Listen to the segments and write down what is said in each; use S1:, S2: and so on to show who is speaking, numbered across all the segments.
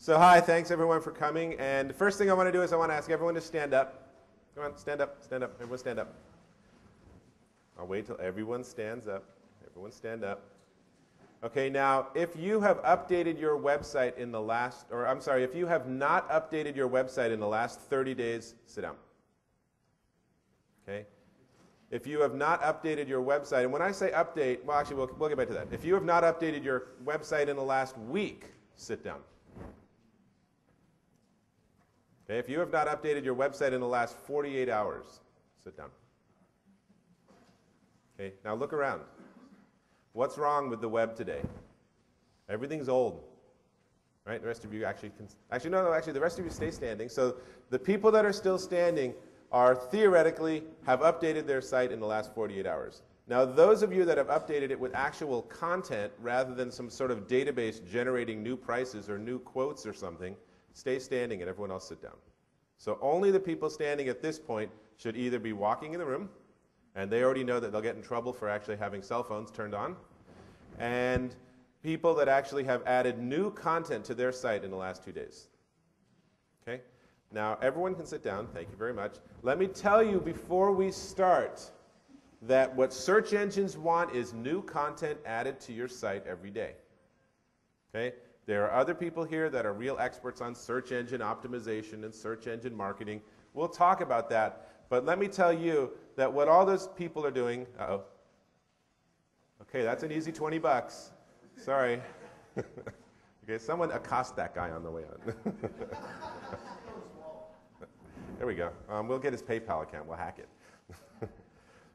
S1: So hi, thanks everyone for coming. And the first thing I want to do is I want to ask everyone to stand up. Come on, stand up, stand up. Everyone stand up. I'll wait till everyone stands up. Everyone stand up. Okay, now if you have updated your website in the last, or I'm sorry, if you have not updated your website in the last 30 days, sit down. Okay? If you have not updated your website, and when I say update, well actually we'll get back to that. If you have not updated your website in the last week, sit down. Okay, if you have not updated your website in the last 48 hours, sit down. Okay, now look around. What's wrong with the web today? Everything's old, right? The rest of you actually the rest of you stay standing. So the people that are still standing are theoretically have updated their site in the last 48 hours. Now those of you that have updated it with actual content rather than some sort of database generating new prices or new quotes or something, stay standing and everyone else sit down. So only the people standing at this point should either be walking in the room, and they already know that they'll get in trouble for actually having cell phones turned on, and people that actually have added new content to their site in the last 2 days. Okay? Now everyone can sit down, thank you very much. Let me tell you before we start that what search engines want is new content added to your site every day. Okay? There are other people here that are real experts on search engine optimization and search engine marketing. We'll talk about that. But let me tell you that what all those people are doing, okay, that's an easy 20 bucks. Sorry. Okay, someone accost that guy on the way on. There we go. We'll get his PayPal account. We'll hack it.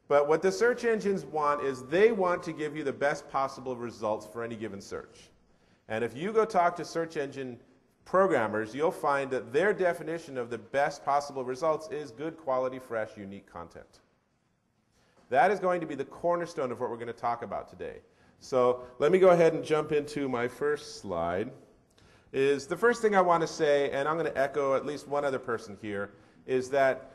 S1: But what the search engines want is they want to give you the best possible results for any given search. And if you go talk to search engine programmers, you'll find that their definition of the best possible results is good quality, fresh, unique content. That is going to be the cornerstone of what we're going to talk about today. So let me go ahead and jump into my first slide. Is the first thing I want to say, and I'm going to echo at least one other person here, is that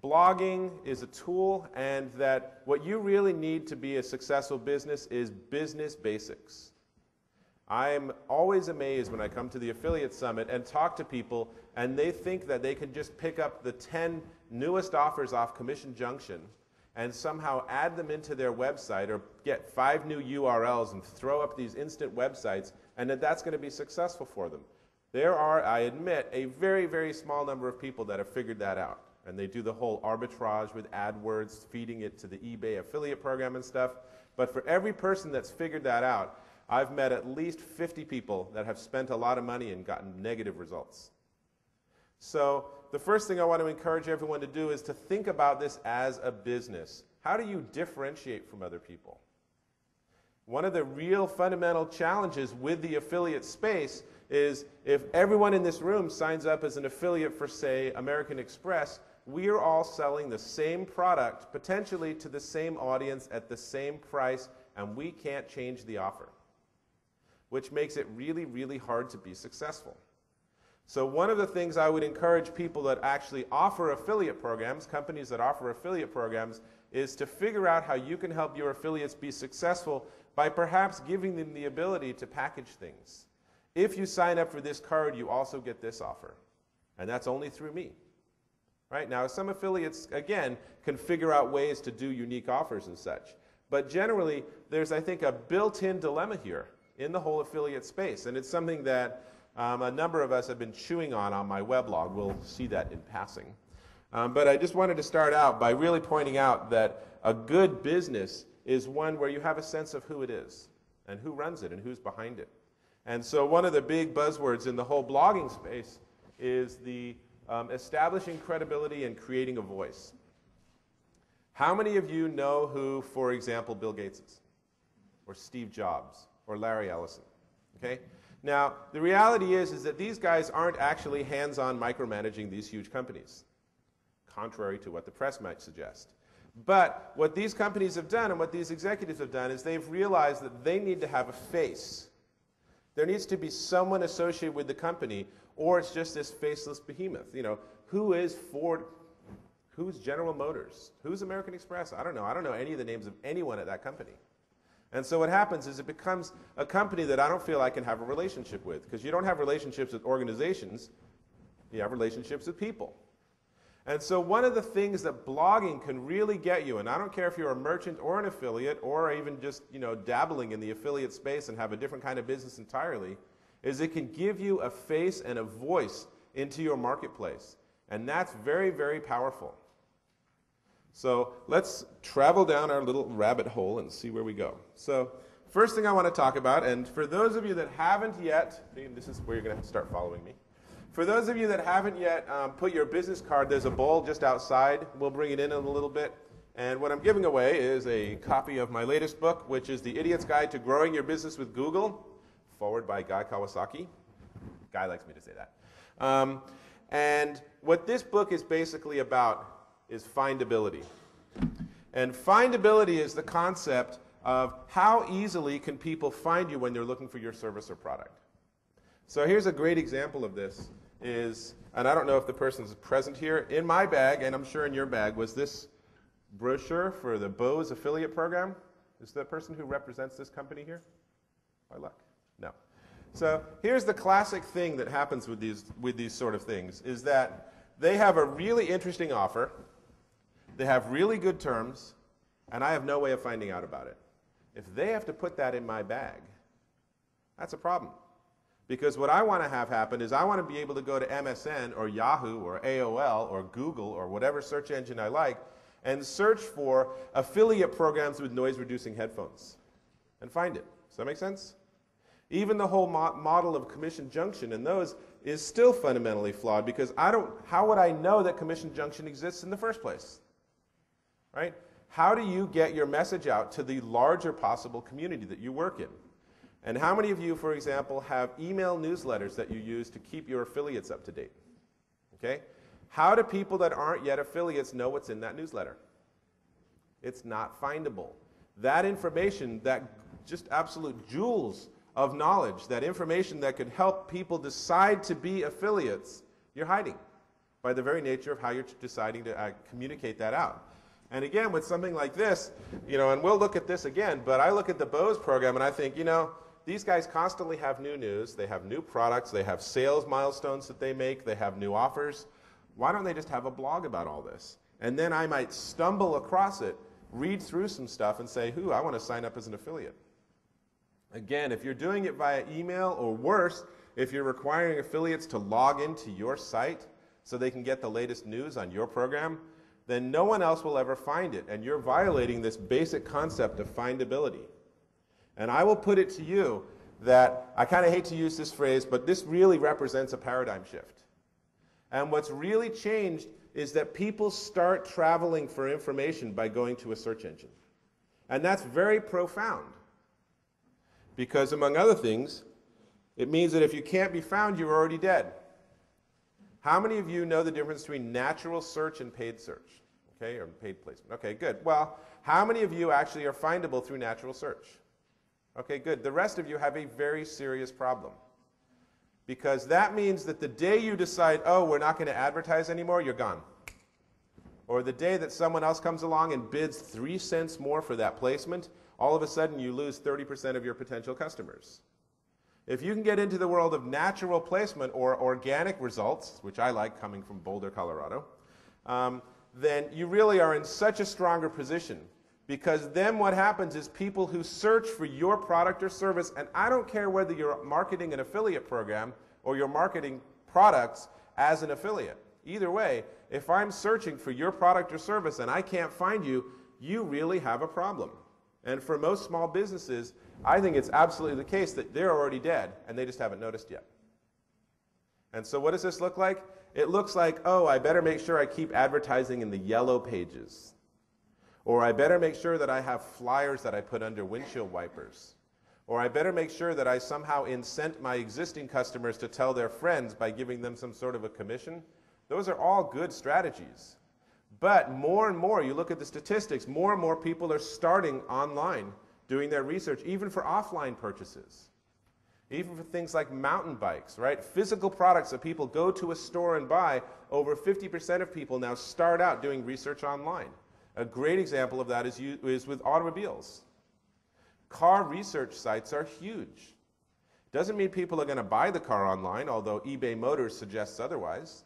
S1: blogging is a tool and that what you really need to be a successful business is business basics. I'm always amazed when I come to the Affiliate Summit and talk to people and they think that they can just pick up the 10 newest offers off Commission Junction and somehow add them into their website or get 5 new URLs and throw up these instant websites and that that's going to be successful for them. There are, I admit, a very, very small number of people that have figured that out. And they do the whole arbitrage with AdWords, feeding it to the eBay affiliate program and stuff. But for every person that's figured that out, I've met at least 50 people that have spent a lot of money and gotten negative results. So the first thing I want to encourage everyone to do is to think about this as a business. How do you differentiate from other people? One of the real fundamental challenges with the affiliate space is if everyone in this room signs up as an affiliate for, say, American Express, we are all selling the same product, potentially to the same audience at the same price, and we can't change the offer, which makes it really, really hard to be successful. So one of the things I would encourage people that actually offer affiliate programs, companies that offer affiliate programs, is to figure out how you can help your affiliates be successful by perhaps giving them the ability to package things. If you sign up for this card, you also get this offer. And that's only through me. Right? Now, some affiliates, again, can figure out ways to do unique offers and such. But generally, there's, I think, a built-in dilemma here in the whole affiliate space. And it's something that a number of us have been chewing on my weblog. We'll see that in passing. But I just wanted to start out by really pointing out that a good business is one where you have a sense of who it is and who runs it and who's behind it. And so one of the big buzzwords in the whole blogging space is the establishing credibility and creating a voice. How many of you know who, for example, Bill Gates is? Or Steve Jobs? Or Larry Ellison? Okay? Now, the reality is that these guys aren't actually hands-on micromanaging these huge companies, contrary to what the press might suggest. But what these companies have done and what these executives have done is they've realized that they need to have a face. There needs to be someone associated with the company, or it's just this faceless behemoth. You know, who is Ford? Who's General Motors? Who's American Express? I don't know. I don't know any of the names of anyone at that company. And so what happens is it becomes a company that I don't feel I can have a relationship with, because you don't have relationships with organizations, you have relationships with people. And so one of the things that blogging can really get you, and I don't care if you're a merchant or an affiliate or even just, dabbling in the affiliate space and have a different kind of business entirely, is it can give you a face and a voice into your marketplace. And that's very, very powerful. So let's travel down our little rabbit hole and see where we go. So first thing I want to talk about, and for those of you that haven't yet, this is where you're going to have to start following me. For those of you that haven't yet put your business card, there's a bowl just outside. We'll bring it in a little bit. And what I'm giving away is a copy of my latest book, which is The Idiot's Guide to Growing Your Business with Google, forward by Guy Kawasaki. Guy likes me to say that. And what this book is basically about is findability. And findability is the concept of how easily can people find you when they're looking for your service or product. So here's a great example of this is, and I don't know if the person's present here, in my bag, and I'm sure in your bag, was this brochure for the Bose affiliate program. Is the person who represents this company here? By luck? No. So here's the classic thing that happens with these sort of things, is that they have a really interesting offer, they have really good terms, and I have no way of finding out about it. If they have to put that in my bag, that's a problem. Because what I want to have happen is I want to be able to go to MSN or Yahoo or AOL or Google or whatever search engine I like and search for affiliate programs with noise-reducing headphones and find it. Does that make sense? Even the whole model of commission junction and those is still fundamentally flawed because how would I know that commission junction exists in the first place? Right? How do you get your message out to the larger possible community that you work in? And how many of you, for example, have email newsletters that you use to keep your affiliates up to date? Okay? How do people that aren't yet affiliates know what's in that newsletter? It's not findable. That information, that just absolute jewels of knowledge, that information that could help people decide to be affiliates, you're hiding by the very nature of how you're deciding to communicate that out. And again, with something like this, and we'll look at this again, but I look at the Bose program and I think, these guys constantly have new news, they have new products, they have sales milestones that they make, they have new offers. Why don't they just have a blog about all this? And then I might stumble across it, read through some stuff and say, I want to sign up as an affiliate. Again, if you're doing it via email or worse, if you're requiring affiliates to log into your site so they can get the latest news on your program, then no one else will ever find it, and you're violating this basic concept of findability. And I will put it to you that, I kind of hate to use this phrase, but this really represents a paradigm shift. And what's really changed is that people start traveling for information by going to a search engine. And that's very profound. Because among other things, it means that if you can't be found, you're already dead. How many of you know the difference between natural search and paid search? Okay, or paid placement. Okay, good. Well, how many of you actually are findable through natural search? Okay, good. The rest of you have a very serious problem. Because that means that the day you decide, we're not going to advertise anymore, you're gone. Or the day that someone else comes along and bids 3 cents more for that placement, all of a sudden you lose 30% of your potential customers. If you can get into the world of natural placement or organic results, which I like coming from Boulder, Colorado, then you really are in such a stronger position. Because then what happens is people who search for your product or service, and I don't care whether you're marketing an affiliate program or you're marketing products as an affiliate. Either way, if I'm searching for your product or service and I can't find you, you really have a problem. And for most small businesses, I think it's absolutely the case that they're already dead and they just haven't noticed yet. And so what does this look like? It looks like, I better make sure I keep advertising in the yellow pages. Or I better make sure that I have flyers that I put under windshield wipers. Or I better make sure that I somehow incent my existing customers to tell their friends by giving them some sort of a commission. Those are all good strategies. But more and more, you look at the statistics, more and more people are starting online, doing their research, even for offline purchases. Even for things like mountain bikes, right? Physical products that people go to a store and buy, over 50% of people now start out doing research online. A great example of that is with automobiles. Car research sites are huge. Doesn't mean people are going to buy the car online, although eBay Motors suggests otherwise.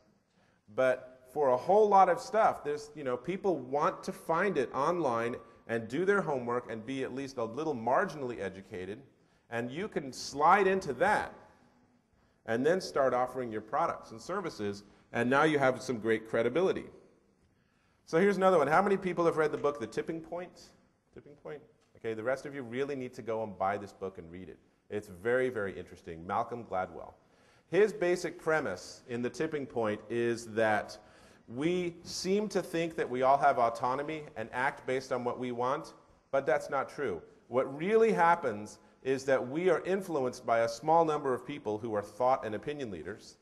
S1: But for a whole lot of stuff, there's, people want to find it online and do their homework and be at least a little marginally educated, and you can slide into that and then start offering your products and services, and now you have some great credibility. So here's another one. How many people have read the book, The Tipping Point? Tipping Point? Okay, the rest of you really need to go and buy this book and read it. It's very, very interesting. Malcolm Gladwell. His basic premise in The Tipping Point is that we seem to think that we all have autonomy and act based on what we want, but that's not true. What really happens is that we are influenced by a small number of people who are thought and opinion leaders,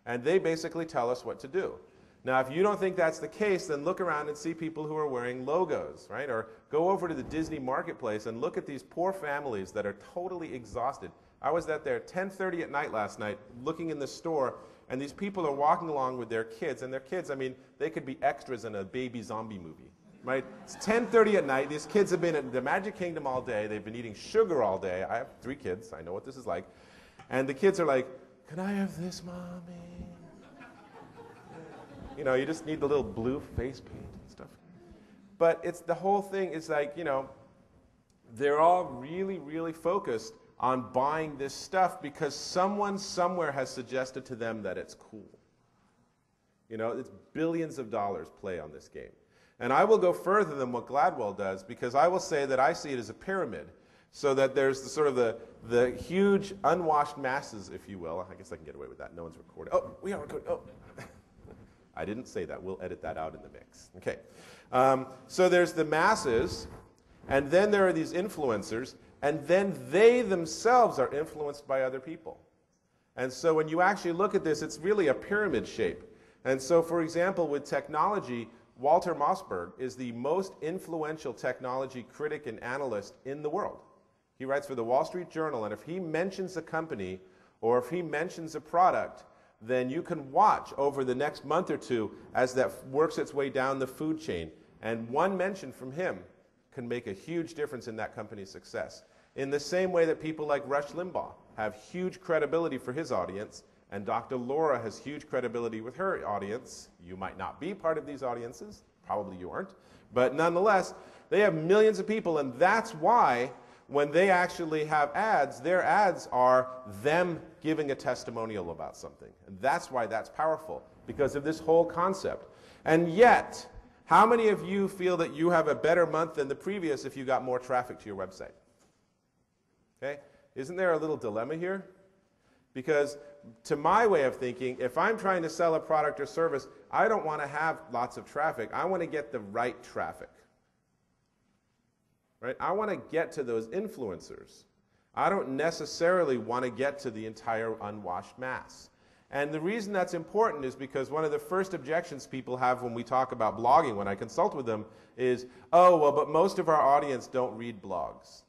S1: and they basically tell us what to do. Now, if you don't think that's the case, then look around and see people who are wearing logos, right? Or go over to the Disney marketplace and look at these poor families that are totally exhausted. I was out there at 10:30 at night last night looking in the store, and these people are walking along with their kids, and their kids, I mean, they could be extras in a baby zombie movie, right? It's 10:30 at night. These kids have been at the Magic Kingdom all day. They've been eating sugar all day. I have 3 kids. I know what this is like. And the kids are like, "Can I have this, Mommy?" You just need the little blue face paint and stuff. But it's the whole thing is like, they're all really, really focused on buying this stuff because someone somewhere has suggested to them that it's cool. It's billions of dollars play on this game. And I will go further than what Gladwell does, because I will say that I see it as a pyramid, so that there's the huge unwashed masses, if you will. I guess I can get away with that. No one's recording. Oh, we are recording. Oh. I didn't say that. We'll edit that out in the mix. Okay. So there's the masses, and then there are these influencers, and then they themselves are influenced by other people. And so when you actually look at this, it's really a pyramid shape. And so, for example, with technology, Walter Mossberg is the most influential technology critic and analyst in the world. He writes for the Wall Street Journal, and if he mentions a company or if he mentions a product, then you can watch over the next month or two as that works its way down the food chain. And one mention from him can make a huge difference in that company's success. In the same way that people like Rush Limbaugh have huge credibility for his audience, and Dr. Laura has huge credibility with her audience. You might not be part of these audiences. Probably you aren't. But nonetheless, they have millions of people, and that's why when they actually have ads, their ads are them giving a testimonial about something. And that's why that's powerful, because of this whole concept. And yet, how many of you feel that you have a better month than the previous if you got more traffic to your website? Okay? Isn't there a little dilemma here? Because to my way of thinking, if I'm trying to sell a product or service, I don't want to have lots of traffic. I want to get the right traffic. Right? I want to get to those influencers. I don't necessarily want to get to the entire unwashed mass. And the reason that's important is because one of the first objections people have when we talk about blogging, when I consult with them, is, oh, well, but most of our audience don't read blogs.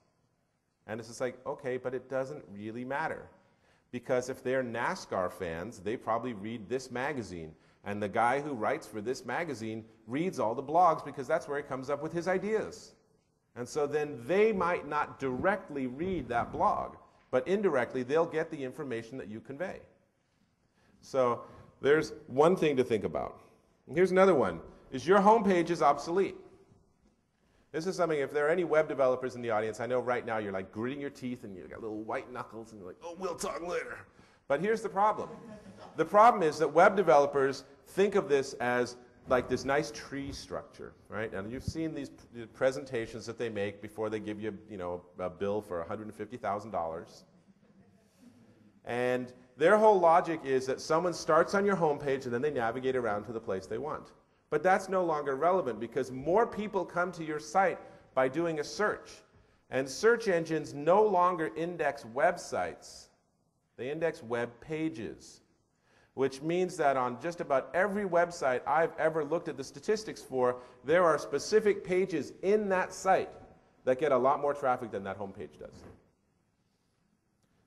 S1: And it's just like, okay, but it doesn't really matter. Because if they're NASCAR fans, they probably read this magazine. And the guy who writes for this magazine reads all the blogs because that's where he comes up with his ideas. And so then they might not directly read that blog, but indirectly they'll get the information that you convey. So there's one thing to think about. And here's another one. Is your homepage is obsolete? This is something, if there are any web developers in the audience, I know right now you're like gritting your teeth and you've got little white knuckles and you're like, oh, we'll talk later. But here's the problem. The problem is that web developers think of this as like this nice tree structure, right? And you've seen these presentations that they make before they give you, a bill for $150,000. And their whole logic is that someone starts on your homepage and then they navigate around to the place they want. But that's no longer relevant because more people come to your site by doing a search. And search engines no longer index websites. They index web pages, which means that on just about every website I've ever looked at the statistics for, there are specific pages in that site that get a lot more traffic than that homepage does.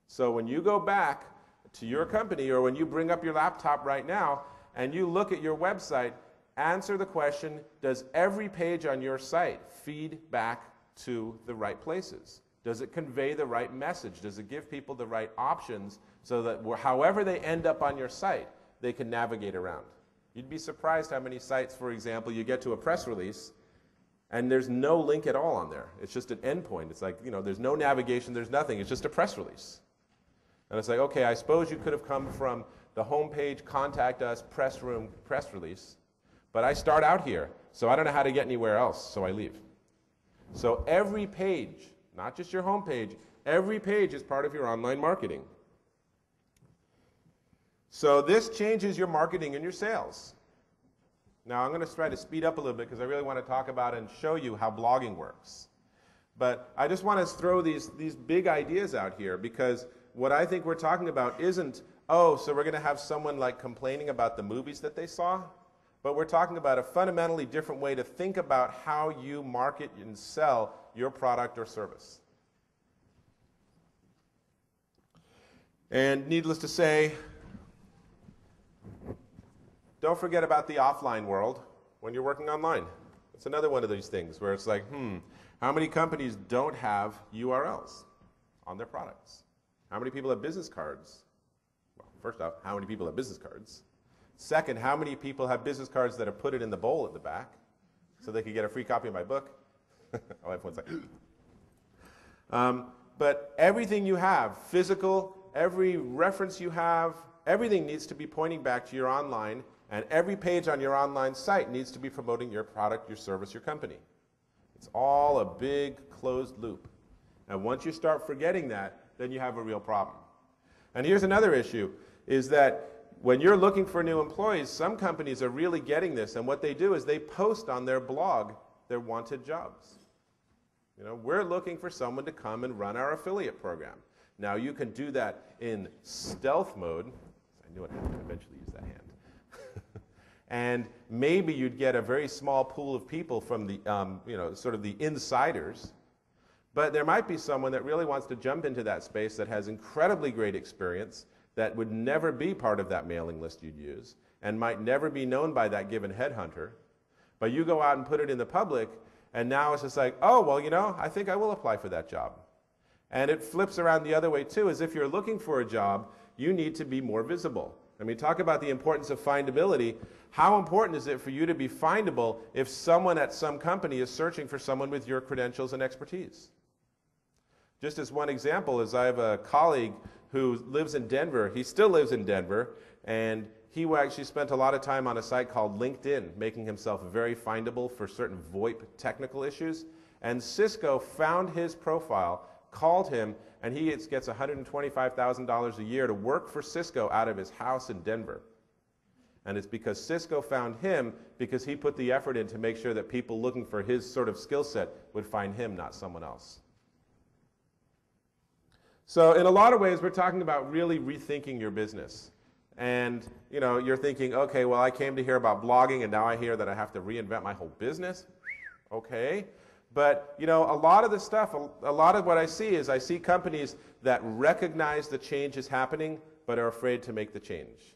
S1: So when you go back to your company or when you bring up your laptop right now and you look at your website, answer the question, does every page on your site feed back to the right places? Does it convey the right message? Does it give people the right options so that however they end up on your site, they can navigate around? You'd be surprised how many sites, for example, you get to a press release and there's no link at all on there. It's just an endpoint. It's like, you know, there's no navigation, there's nothing. It's just a press release. And it's like, okay, I suppose you could have come from the homepage, contact us, press room, press release. But I start out here, so I don't know how to get anywhere else, so I leave. So every page, not just your homepage, every page is part of your online marketing. So this changes your marketing and your sales. Now I'm going to try to speed up a little bit because I really want to talk about and show you how blogging works. But I just want to throw these big ideas out here because what I think we're talking about isn't, oh, so we're going to have someone like complaining about the movies that they saw, but we're talking about a fundamentally different way to think about how you market and sell your product or service. And needless to say, don't forget about the offline world when you're working online. It's another one of these things where it's like, how many companies don't have URLs on their products? How many people have business cards? Well, first off, how many people have business cards? Second, how many people have business cards that have put it in the bowl at the back so they could get a free copy of my book? Oh, I have one second. But everything you have, physical, every reference you have, everything needs to be pointing back to your online, and every page on your online site needs to be promoting your product, your service, your company. It's all a big closed loop. And once you start forgetting that, then you have a real problem. And here's another issue, is that when you're looking for new employees, some companies are really getting this, and what they do is they post on their blog their wanted jobs. You know, we're looking for someone to come and run our affiliate program. Now you can do that in stealth mode. I knew I'd have to eventually use that hand. And maybe you'd get a very small pool of people from the, sort of the insiders. But there might be someone that really wants to jump into that space that has incredibly great experience that would never be part of that mailing list you'd use and might never be known by that given headhunter. But you go out and put it in the public, and now it's just like, oh, well, you know, I think I will apply for that job. And it flips around the other way, too, as if you're looking for a job, you need to be more visible. I mean, talk about the importance of findability. How important is it for you to be findable if someone at some company is searching for someone with your credentials and expertise? Just as one example is I have a colleague who lives in Denver. He still lives in Denver, and he actually spent a lot of time on a site called LinkedIn, making himself very findable for certain VoIP technical issues. And Cisco found his profile, called him, and he gets $125,000 a year to work for Cisco out of his house in Denver. And it's because Cisco found him because he put the effort in to make sure that people looking for his sort of skill set would find him, not someone else. So in a lot of ways, we're talking about really rethinking your business. And you know, you're thinking, okay, well, I came to hear about blogging, and now I hear that I have to reinvent my whole business. Okay. But you know, a lot of the stuff, a lot of what I see is I see companies that recognize the change is happening, but are afraid to make the change.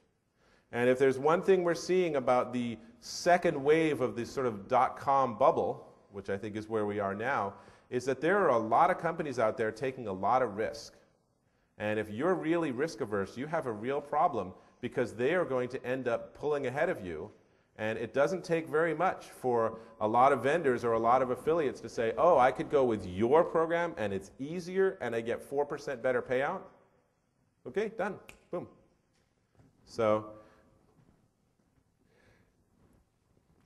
S1: And if there's one thing we're seeing about the second wave of this sort of dot-com bubble, which I think is where we are now, is that there are a lot of companies out there taking a lot of risk. And if you're really risk averse, you have a real problem because they are going to end up pulling ahead of you. And it doesn't take very much for a lot of vendors or a lot of affiliates to say, oh, I could go with your program and it's easier and I get 4% better payout. Okay, done. Boom. So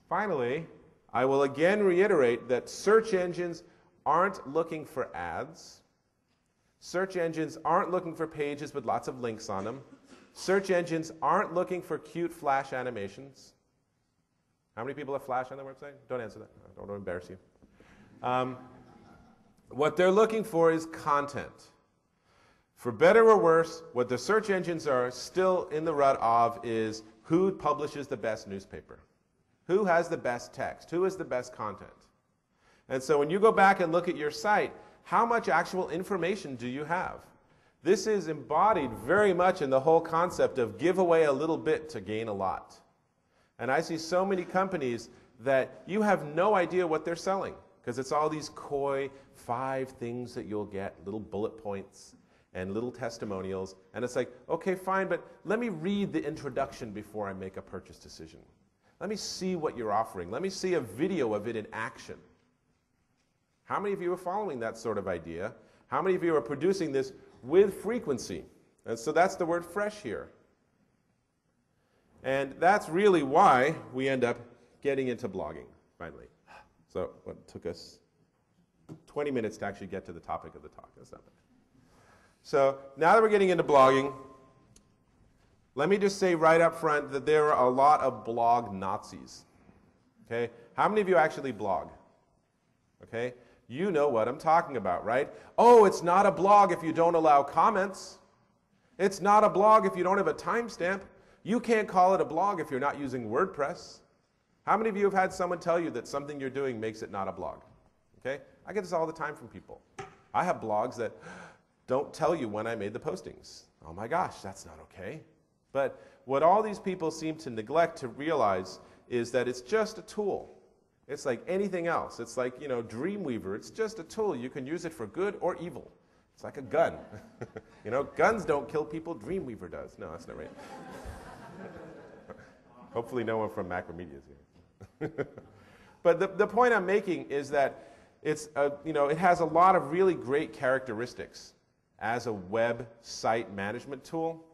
S1: finally, I will again reiterate that search engines aren't looking for ads. Search engines aren't looking for pages with lots of links on them. Search engines aren't looking for cute Flash animations. How many people have Flash on their website? Don't answer that. I don't want to embarrass you. What they're looking for is content. For better or worse, what the search engines are still in the rut of is who publishes the best newspaper? Who has the best text? Who has the best content? And so when you go back and look at your site, how much actual information do you have? This is embodied very much in the whole concept of give away a little bit to gain a lot. And I see so many companies that you have no idea what they're selling because it's all these coy 5 things that you'll get, little bullet points and little testimonials. And it's like, okay, fine, but let me read the introduction before I make a purchase decision. Let me see what you're offering. Let me see a video of it in action. How many of you are following that sort of idea? How many of you are producing this with frequency? And so that's the word fresh here. And that's really why we end up getting into blogging, finally. So it took us 20 minutes to actually get to the topic of the talk. That's not bad. So now that we're getting into blogging, let me just say right up front that there are a lot of blog Nazis. Okay? How many of you actually blog? Okay? You know what I'm talking about, right? Oh, it's not a blog if you don't allow comments. It's not a blog if you don't have a timestamp. You can't call it a blog if you're not using WordPress. How many of you have had someone tell you that something you're doing makes it not a blog? Okay? I get this all the time from people. I have blogs that don't tell you when I made the postings. Oh my gosh, that's not okay. But what all these people seem to neglect to realize is that it's just a tool. It's like anything else. It's like, Dreamweaver. It's just a tool. You can use it for good or evil. It's like a gun. Guns don't kill people. Dreamweaver does. No, that's not right. Hopefully no one from Macromedia is here. But the point I'm making is that it has a lot of really great characteristics as a web site management tool.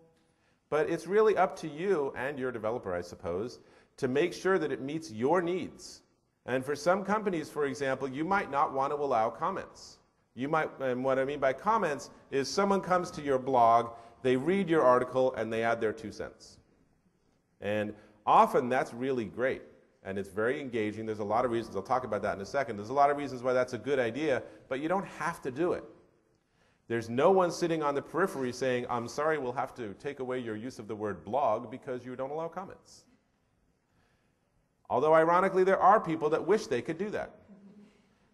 S1: But it's really up to you and your developer, I suppose, to make sure that it meets your needs. And for some companies, for example, you might not want to allow comments. And what I mean by comments is someone comes to your blog, they read your article, and they add their 2 cents. And often that's really great, and it's very engaging. There's a lot of reasons. I'll talk about that in a second. There's a lot of reasons why that's a good idea, but you don't have to do it. There's no one sitting on the periphery saying, I'm sorry, we'll have to take away your use of the word blog because you don't allow comments. Although, ironically, there are people that wish they could do that.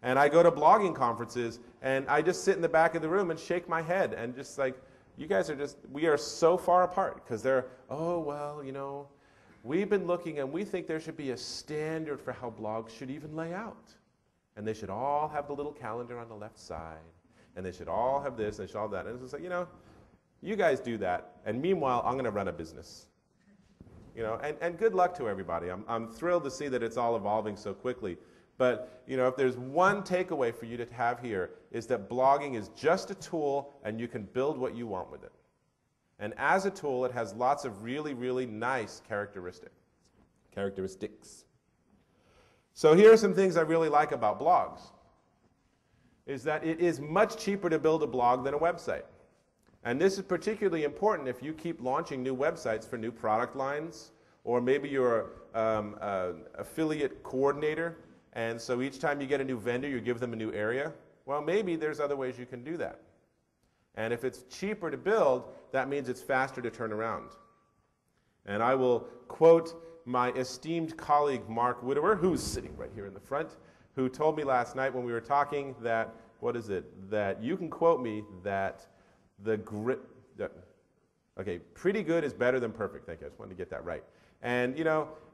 S1: And I go to blogging conferences, and I just sit in the back of the room and shake my head, and just like, you guys are we are so far apart, because they're, oh, well, we've been looking, and we think there should be a standard for how blogs should even lay out. And they should all have the little calendar on the left side, and they should all have this, and they should all have that. And it's just like, you guys do that, and meanwhile, I'm going to run a business. And good luck to everybody. I'm thrilled to see that it's all evolving so quickly. But, if there's one takeaway for you to have here, is that blogging is just a tool, and you can build what you want with it. And as a tool, it has lots of really, really nice characteristics. So here are some things I really like about blogs, is that it is much cheaper to build a blog than a website. And this is particularly important if you keep launching new websites for new product lines, or maybe you're an affiliate coordinator, and so each time you get a new vendor, you give them a new area. Well, maybe there's other ways you can do that. And if it's cheaper to build, that means it's faster to turn around. And I will quote my esteemed colleague, Mark Widower, who's sitting right here in the front, who told me last night when we were talking that, that you can quote me that pretty good is better than perfect. Thank you. I just wanted to get that right. And,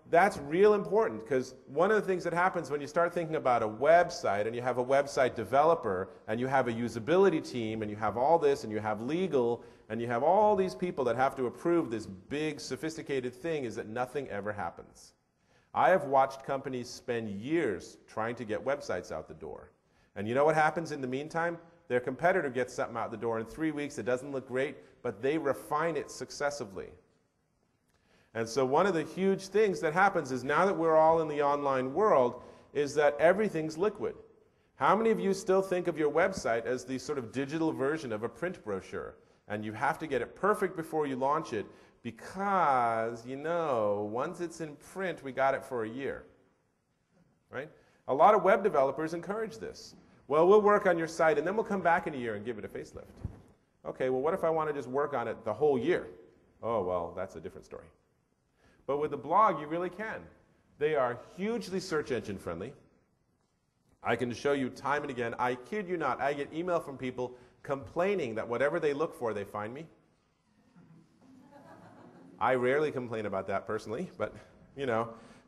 S1: that's real important, because one of the things that happens when you start thinking about a website, and you have a website developer, and you have a usability team, and you have all this, and you have legal, and you have all these people that have to approve this big, sophisticated thing, is that nothing ever happens. I have watched companies spend years trying to get websites out the door. And you know what happens in the meantime? Their competitor gets something out the door in 3 weeks. It doesn't look great, but they refine it successively. And so one of the huge things that happens is, now that we're all in the online world, is that everything's liquid. How many of you still think of your website as the sort of digital version of a print brochure? And you have to get it perfect before you launch it, because, once it's in print, we got it for a year. Right? A lot of web developers encourage this. Well, we'll work on your site, and then we'll come back in a year and give it a facelift. Okay, well, what if I want to just work on it the whole year? Oh, well, that's a different story. But with the blog, you really can. They are hugely search engine friendly. I can show you time and again. I kid you not, I get email from people complaining that whatever they look for, they find me. I rarely complain about that personally, but,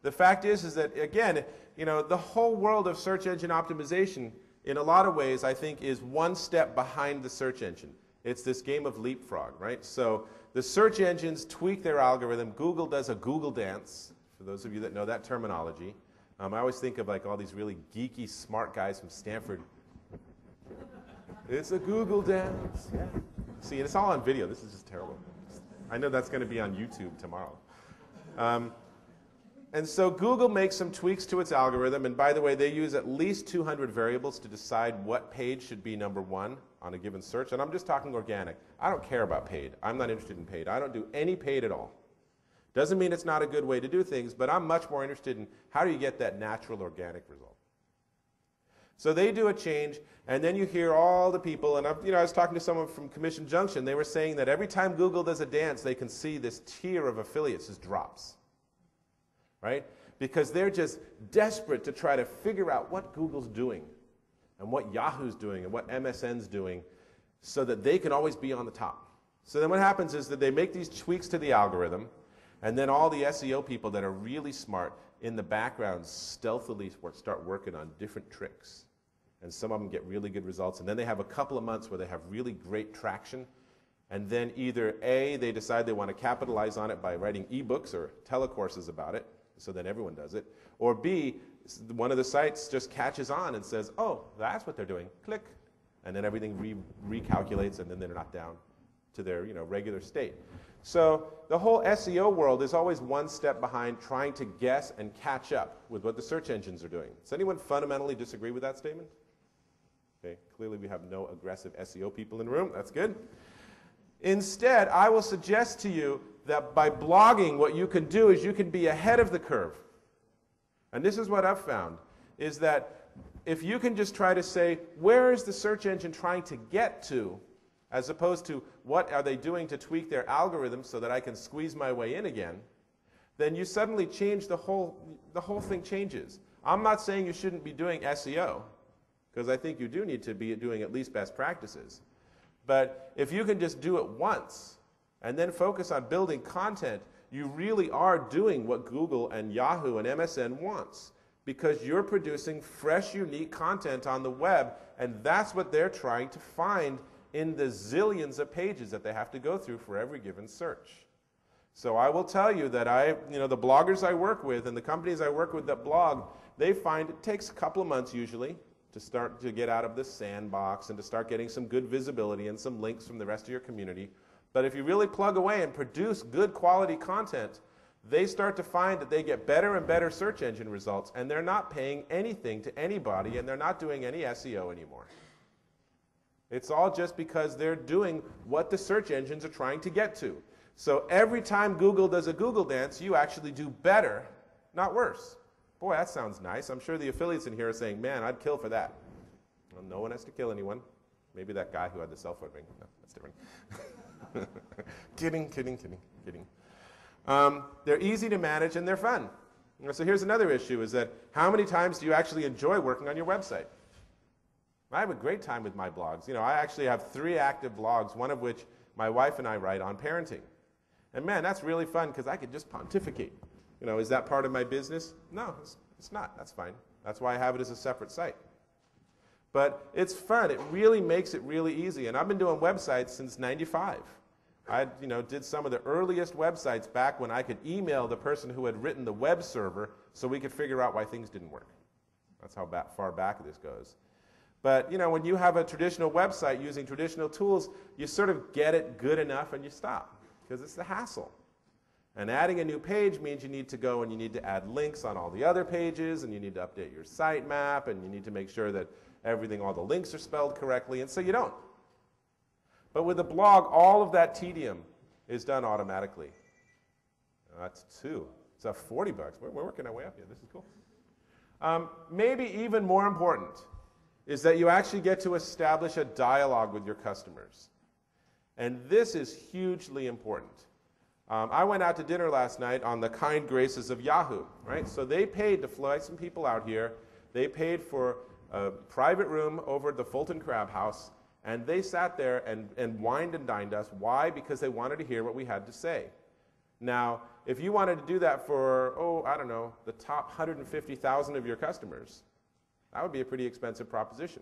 S1: The fact is that, again, the whole world of search engine optimization, in a lot of ways, I think, is one step behind the search engine. It's this game of leapfrog, right? So the search engines tweak their algorithm. Google does a Google dance, for those of you that know that terminology. I always think of like all these really geeky, smart guys from Stanford. It's a Google dance. Yeah. See, it's all on video. This is just terrible. I know that's going to be on YouTube tomorrow. And so Google makes some tweaks to its algorithm, and by the way, they use at least 200 variables to decide what page should be number one on a given search, and I'm just talking organic. I don't care about paid. I'm not interested in paid. I don't do any paid at all. Doesn't mean it's not a good way to do things, but I'm much more interested in how do you get that natural organic result. So they do a change, and then you hear all the people, and I was talking to someone from Commission Junction. They were saying that every time Google does a dance, they can see this tier of affiliates just drops. Right? Because they're just desperate to try to figure out what Google's doing and what Yahoo's doing and what MSN's doing so that they can always be on the top. So then what happens is that they make these tweaks to the algorithm, and then all the SEO people that are really smart in the background stealthily start working on different tricks. And some of them get really good results, and then they have a couple of months where they have really great traction, and then either A, they decide they want to capitalize on it by writing ebooks or telecourses about it, so then everyone does it. Or B, one of the sites just catches on and says, oh, that's what they're doing, click. And then everything recalculates, and then they're not down to their regular state. So the whole SEO world is always one step behind trying to guess and catch up with what the search engines are doing. Does anyone fundamentally disagree with that statement? Okay, clearly we have no aggressive SEO people in the room. That's good. Instead, I will suggest to you that by blogging, what you can do is you can be ahead of the curve. And this is what I've found, is that if you can just try to say, where is the search engine trying to get to, as opposed to what are they doing to tweak their algorithm so that I can squeeze my way in again, then you suddenly change the whole thing changes. I'm not saying you shouldn't be doing SEO, because I think you do need to be doing at least best practices. But if you can just do it once and then focus on building content, you really are doing what Google and Yahoo and MSN wants, because you're producing fresh, unique content on the web, and that's what they're trying to find in the zillions of pages that they have to go through for every given search. So I will tell you that the bloggers I work with and the companies I work with that blog, they find it takes a couple of months usually to start to get out of this sandbox and to start getting some good visibility and some links from the rest of your community. But if you really plug away and produce good quality content, they start to find that they get better and better search engine results, and they're not paying anything to anybody, and they're not doing any SEO anymore. It's all just because they're doing what the search engines are trying to get to. So every time Google does a Google dance, you actually do better, not worse. Boy, that sounds nice. I'm sure the affiliates in here are saying, man, I'd kill for that. Well, no one has to kill anyone. Maybe that guy who had the cell phone ring. No, that's different. Kidding. They're easy to manage and they're fun. So here's another issue, is that how many times do you actually enjoy working on your website? I have a great time with my blogs. I actually have 3 active blogs, one of which my wife and I write on parenting. And man, that's really fun because I could just pontificate. Is that part of my business? No, it's not. That's fine. That's why I have it as a separate site. But it's fun. It really makes it really easy. And I've been doing websites since '95. I did some of the earliest websites back when I could email the person who had written the web server so we could figure out why things didn't work. That's how far back this goes. But when you have a traditional website using traditional tools, you sort of get it good enough and you stop, because it's the hassle. And adding a new page means you need to go and you need to add links on all the other pages, and you need to update your sitemap, and you need to make sure that all the links are spelled correctly, and so you don't. But with a blog, all of that tedium is done automatically. That's 2. It's $40. We're working our way up here. This is cool. Maybe even more important is that you actually get to establish a dialogue with your customers. And this is hugely important. I went out to dinner last night on the kind graces of Yahoo, right? So they paid to fly some people out here. They paid for a private room over at the Fulton Crab House, and they sat there and wined and dined us. Why? Because they wanted to hear what we had to say. Now, if you wanted to do that for, oh, I don't know, the top 150,000 of your customers, that would be a pretty expensive proposition.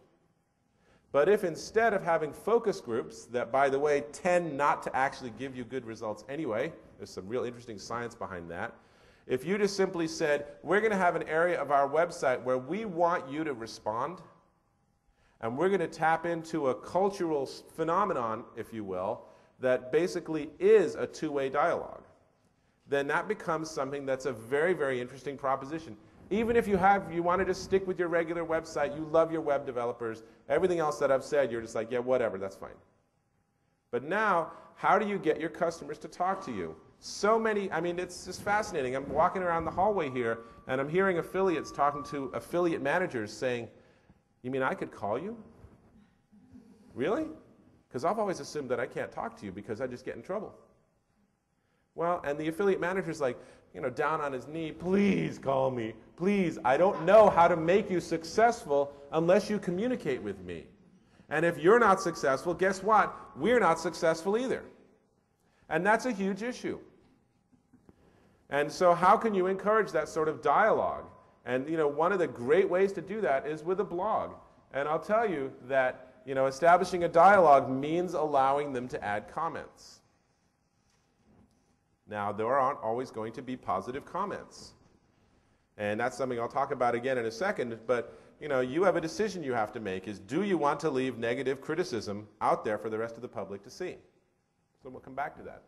S1: But if instead of having focus groups that, by the way, tend not to actually give you good results anyway, there's some real interesting science behind that, if you just simply said, we're going to have an area of our website where we want you to respond, and we're going to tap into a cultural phenomenon, if you will, that basically is a two-way dialogue, then that becomes something that's a very, very interesting proposition. Even if you wanted to stick with your regular website, you love your web developers, everything else that I've said, you're just like, yeah, whatever, that's fine. But now, how do you get your customers to talk to you? So many, I mean, it's just fascinating. I'm walking around the hallway here, and I'm hearing affiliates talking to affiliate managers saying, you mean I could call you? Really? Because I've always assumed that I can't talk to you because I just get in trouble. Well, and the affiliate manager's like, you know, down on his knee, please call me, please. I don't know how to make you successful unless you communicate with me. And if you're not successful, guess what? We're not successful either. And that's a huge issue. And so how can you encourage that sort of dialogue? And, you know, one of the great ways to do that is with a blog. And I'll tell you that, you know, establishing a dialogue means allowing them to add comments. Now, there aren't always going to be positive comments. And that's something I'll talk about again in a second, but you know, you have a decision you have to make is, do you want to leave negative criticism out there for the rest of the public to see? So we'll come back to that.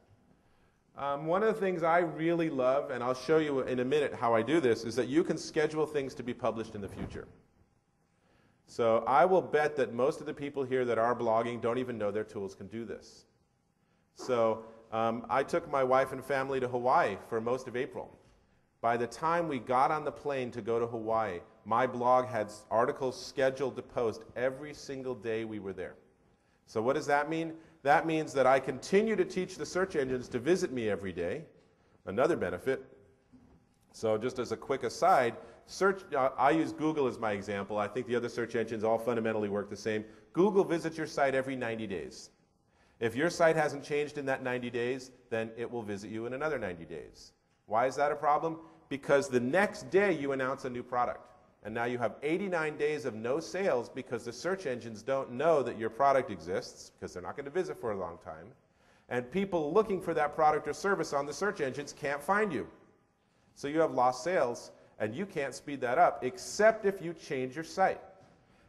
S1: One of the things I really love, and I'll show you in a minute how I do this, is that you can schedule things to be published in the future. So I will bet that most of the people here that are blogging don't even know their tools can do this. So I took my wife and family to Hawaii for most of April. By the time we got on the plane to go to Hawaii, my blog had articles scheduled to post every single day we were there. So what does that mean? That means that I continue to teach the search engines to visit me every day. Another benefit. So just as a quick aside, I use Google as my example. I think the other search engines all fundamentally work the same. Google visits your site every 90 days. If your site hasn't changed in that 90 days, then it will visit you in another 90 days. Why is that a problem? Because the next day you announce a new product. And now you have 89 days of no sales because the search engines don't know that your product exists, because they're not going to visit for a long time. And people looking for that product or service on the search engines can't find you. So you have lost sales, and you can't speed that up except if you change your site.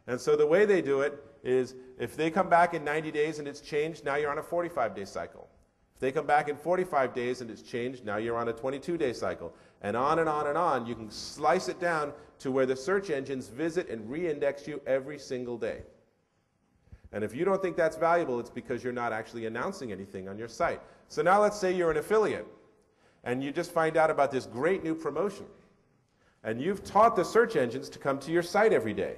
S1: And so the way they do it is, if they come back in 90 days and it's changed, now you're on a 45-day cycle. If they come back in 45 days and it's changed, now you're on a 22-day cycle. And on and on and on. You can slice it down to where the search engines visit and re-index you every single day. And if you don't think that's valuable, it's because you're not actually announcing anything on your site. So now let's say you're an affiliate, and you just find out about this great new promotion. And you've taught the search engines to come to your site every day.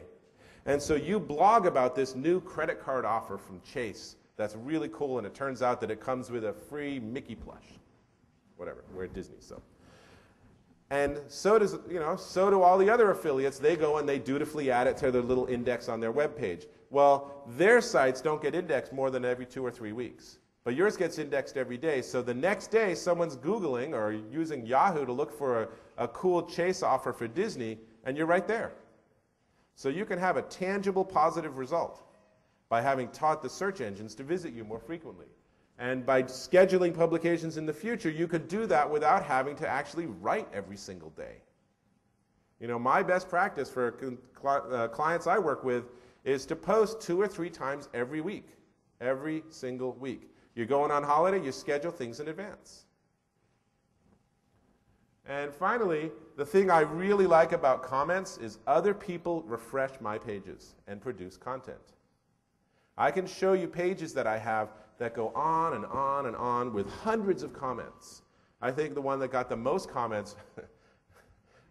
S1: And so you blog about this new credit card offer from Chase that's really cool, and it turns out that it comes with a free Mickey plush. Whatever, we're at Disney, so. And so do all the other affiliates. They go and they dutifully add it to their little index on their web page. Well, their sites don't get indexed more than every 2 or 3 weeks. But yours gets indexed every day. So the next day, someone's Googling or using Yahoo to look for a cool Chase offer for Disney, and you're right there. So you can have a tangible positive result by having taught the search engines to visit you more frequently. And by scheduling publications in the future, you could do that without having to actually write every single day. You know, my best practice for clients I work with is to post 2 or 3 times every week, every single week. You're going on holiday, you schedule things in advance. And finally, the thing I really like about comments is other people refresh my pages and produce content. I can show you pages that I have that go on and on and on with hundreds of comments. I think the one that got the most comments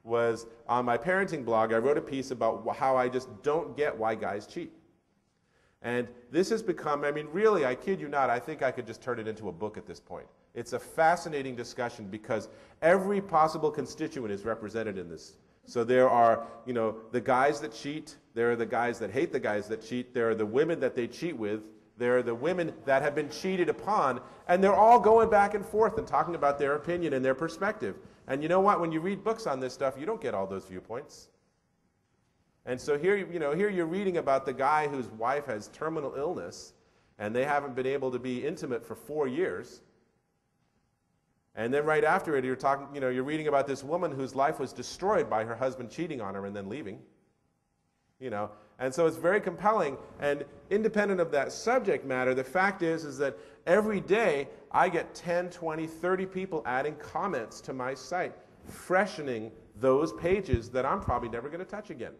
S1: was on my parenting blog. I wrote a piece about how I just don't get why guys cheat. And this has become, I mean, really, I kid you not, I think I could just turn it into a book at this point. It's a fascinating discussion because every possible constituent is represented in this. So there are, the guys that cheat, there are the guys that hate the guys that cheat, there are the women that they cheat with, They're the women that have been cheated upon, and they're all going back and forth and talking about their opinion and their perspective. And you know what? When you read books on this stuff, you don't get all those viewpoints. And so here you're reading about the guy whose wife has terminal illness, and they haven't been able to be intimate for 4 years. And then right after it, you're reading about this woman whose life was destroyed by her husband cheating on her and then leaving. And so it's very compelling. And independent of that subject matter, the fact is that every day I get 10, 20, 30 people adding comments to my site, freshening those pages that I'm probably never going to touch again.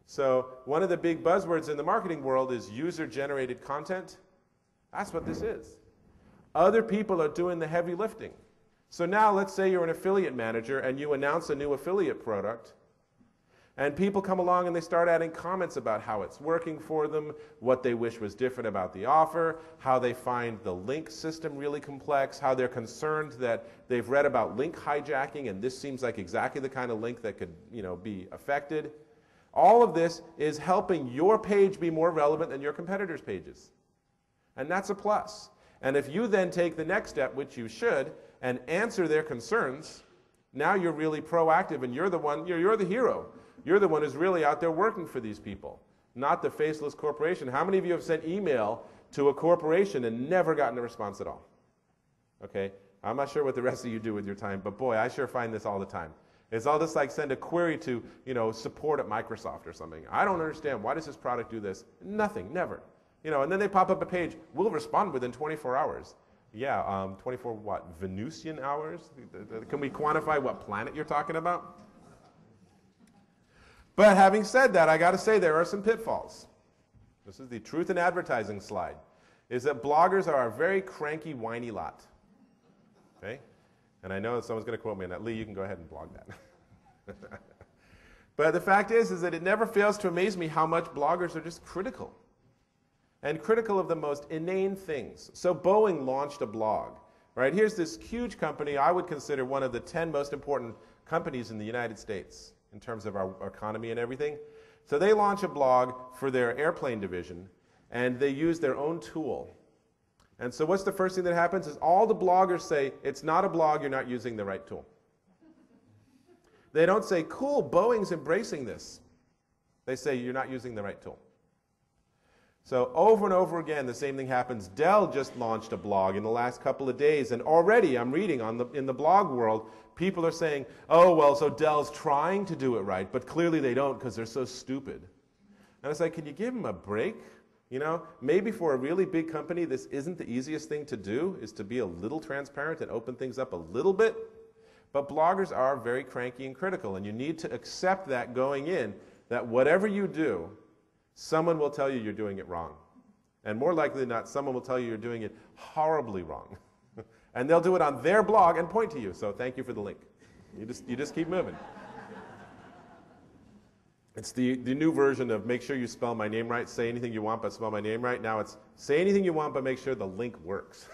S1: So one of the big buzzwords in the marketing world is user-generated content. That's what this is. Other people are doing the heavy lifting. So now let's say you're an affiliate manager and you announce a new affiliate product, and people come along and they start adding comments about how it's working for them, what they wish was different about the offer, how they find the link system really complex, how they're concerned that they've read about link hijacking and this seems like exactly the kind of link that could be affected. All of this is helping your page be more relevant than your competitors' pages. And that's a plus. And if you then take the next step, which you should, and answer their concerns, now you're really proactive and you're the hero. You're the one who's really out there working for these people, not the faceless corporation. How many of you have sent email to a corporation and never gotten a response at all? Okay, I'm not sure what the rest of you do with your time, but boy, I sure find this all the time. It's all just like send a query to, support at Microsoft or something. I don't understand. Why does this product do this? Nothing, never. And then they pop up a page, we'll respond within 24 hours. Yeah, 24 what? Venusian hours? Can we quantify what planet you're talking about? But having said that, I got to say there are some pitfalls. This is the truth in advertising slide, is that bloggers are a very cranky, whiny lot. Okay? And I know that someone's going to quote me on that. Lee, you can go ahead and blog that. But the fact is that it never fails to amaze me how much bloggers are just critical. And critical of the most inane things. So Boeing launched a blog. Right? Here's this huge company I would consider one of the 10 most important companies in the United States in terms of our economy and everything. So they launch a blog for their airplane division, and they use their own tool. And so what's the first thing that happens is all the bloggers say, it's not a blog, you're not using the right tool. They don't say, cool, Boeing's embracing this. They say, you're not using the right tool. So over and over again, the same thing happens. Dell just launched a blog in the last couple of days, and already I'm reading in the blog world, people are saying, oh, well, so Dell's trying to do it right, but clearly they don't because they're so stupid. And it's like, can you give them a break? Maybe for a really big company, this isn't the easiest thing to do, is to be a little transparent and open things up a little bit. But bloggers are very cranky and critical, and you need to accept that going in, that whatever you do, someone will tell you you're doing it wrong. And more likely than not, someone will tell you you're doing it horribly wrong. And they'll do it on their blog and point to you. So thank you for the link. You just keep moving. It's the new version of make sure you spell my name right, say anything you want, but spell my name right. Now it's say anything you want, but make sure the link works.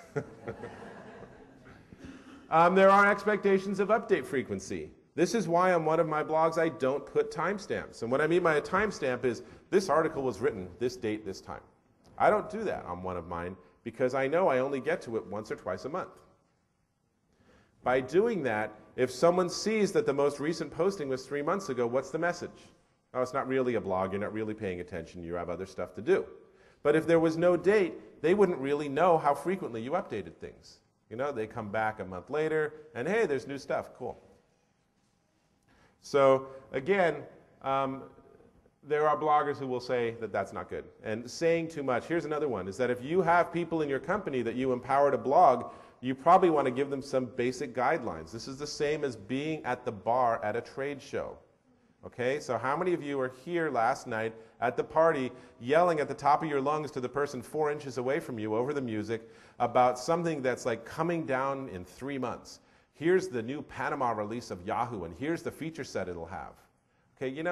S1: There are expectations of update frequency. This is why on one of my blogs I don't put timestamps. And what I mean by a timestamp is this article was written this date, this time. I don't do that on one of mine because I know I only get to it once or twice a month. By doing that, if someone sees that the most recent posting was 3 months ago, what's the message? Oh, it's not really a blog, you're not really paying attention, you have other stuff to do. But if there was no date, they wouldn't really know how frequently you updated things. They come back a month later, and hey, there's new stuff, cool. So again, there are bloggers who will say that that's not good. And saying too much, here's another one, is that if you have people in your company that you empower to blog, you probably want to give them some basic guidelines. This is the same as being at the bar at a trade show. Okay, so how many of you were here last night at the party yelling at the top of your lungs to the person 4 inches away from you over the music about something that's like coming down in 3 months? Here's the new Panama release of Yahoo, and here's the feature set it'll have. Okay, you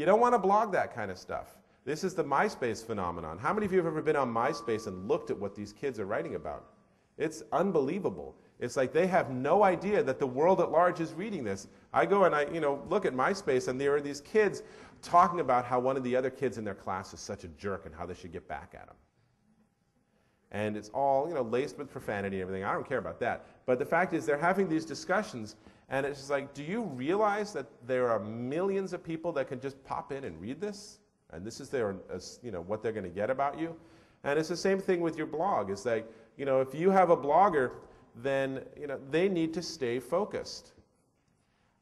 S1: don't want to blog that kind of stuff. This is the MySpace phenomenon. How many of you have ever been on MySpace and looked at what these kids are writing about? It's unbelievable. It's like they have no idea that the world at large is reading this. I go and I look at MySpace, and there are these kids talking about how one of the other kids in their class is such a jerk and how they should get back at him. and it's all, you know, laced with profanity and everything. I don't care about that. But the fact is they're having these discussions, and it's just like, do you realize that there are millions of people that can just pop in and read this? And this is their, you know, what they're going to get about you? And it's the same thing with your blog. It's like, you know, if you have a blogger, then, you know, they need to stay focused.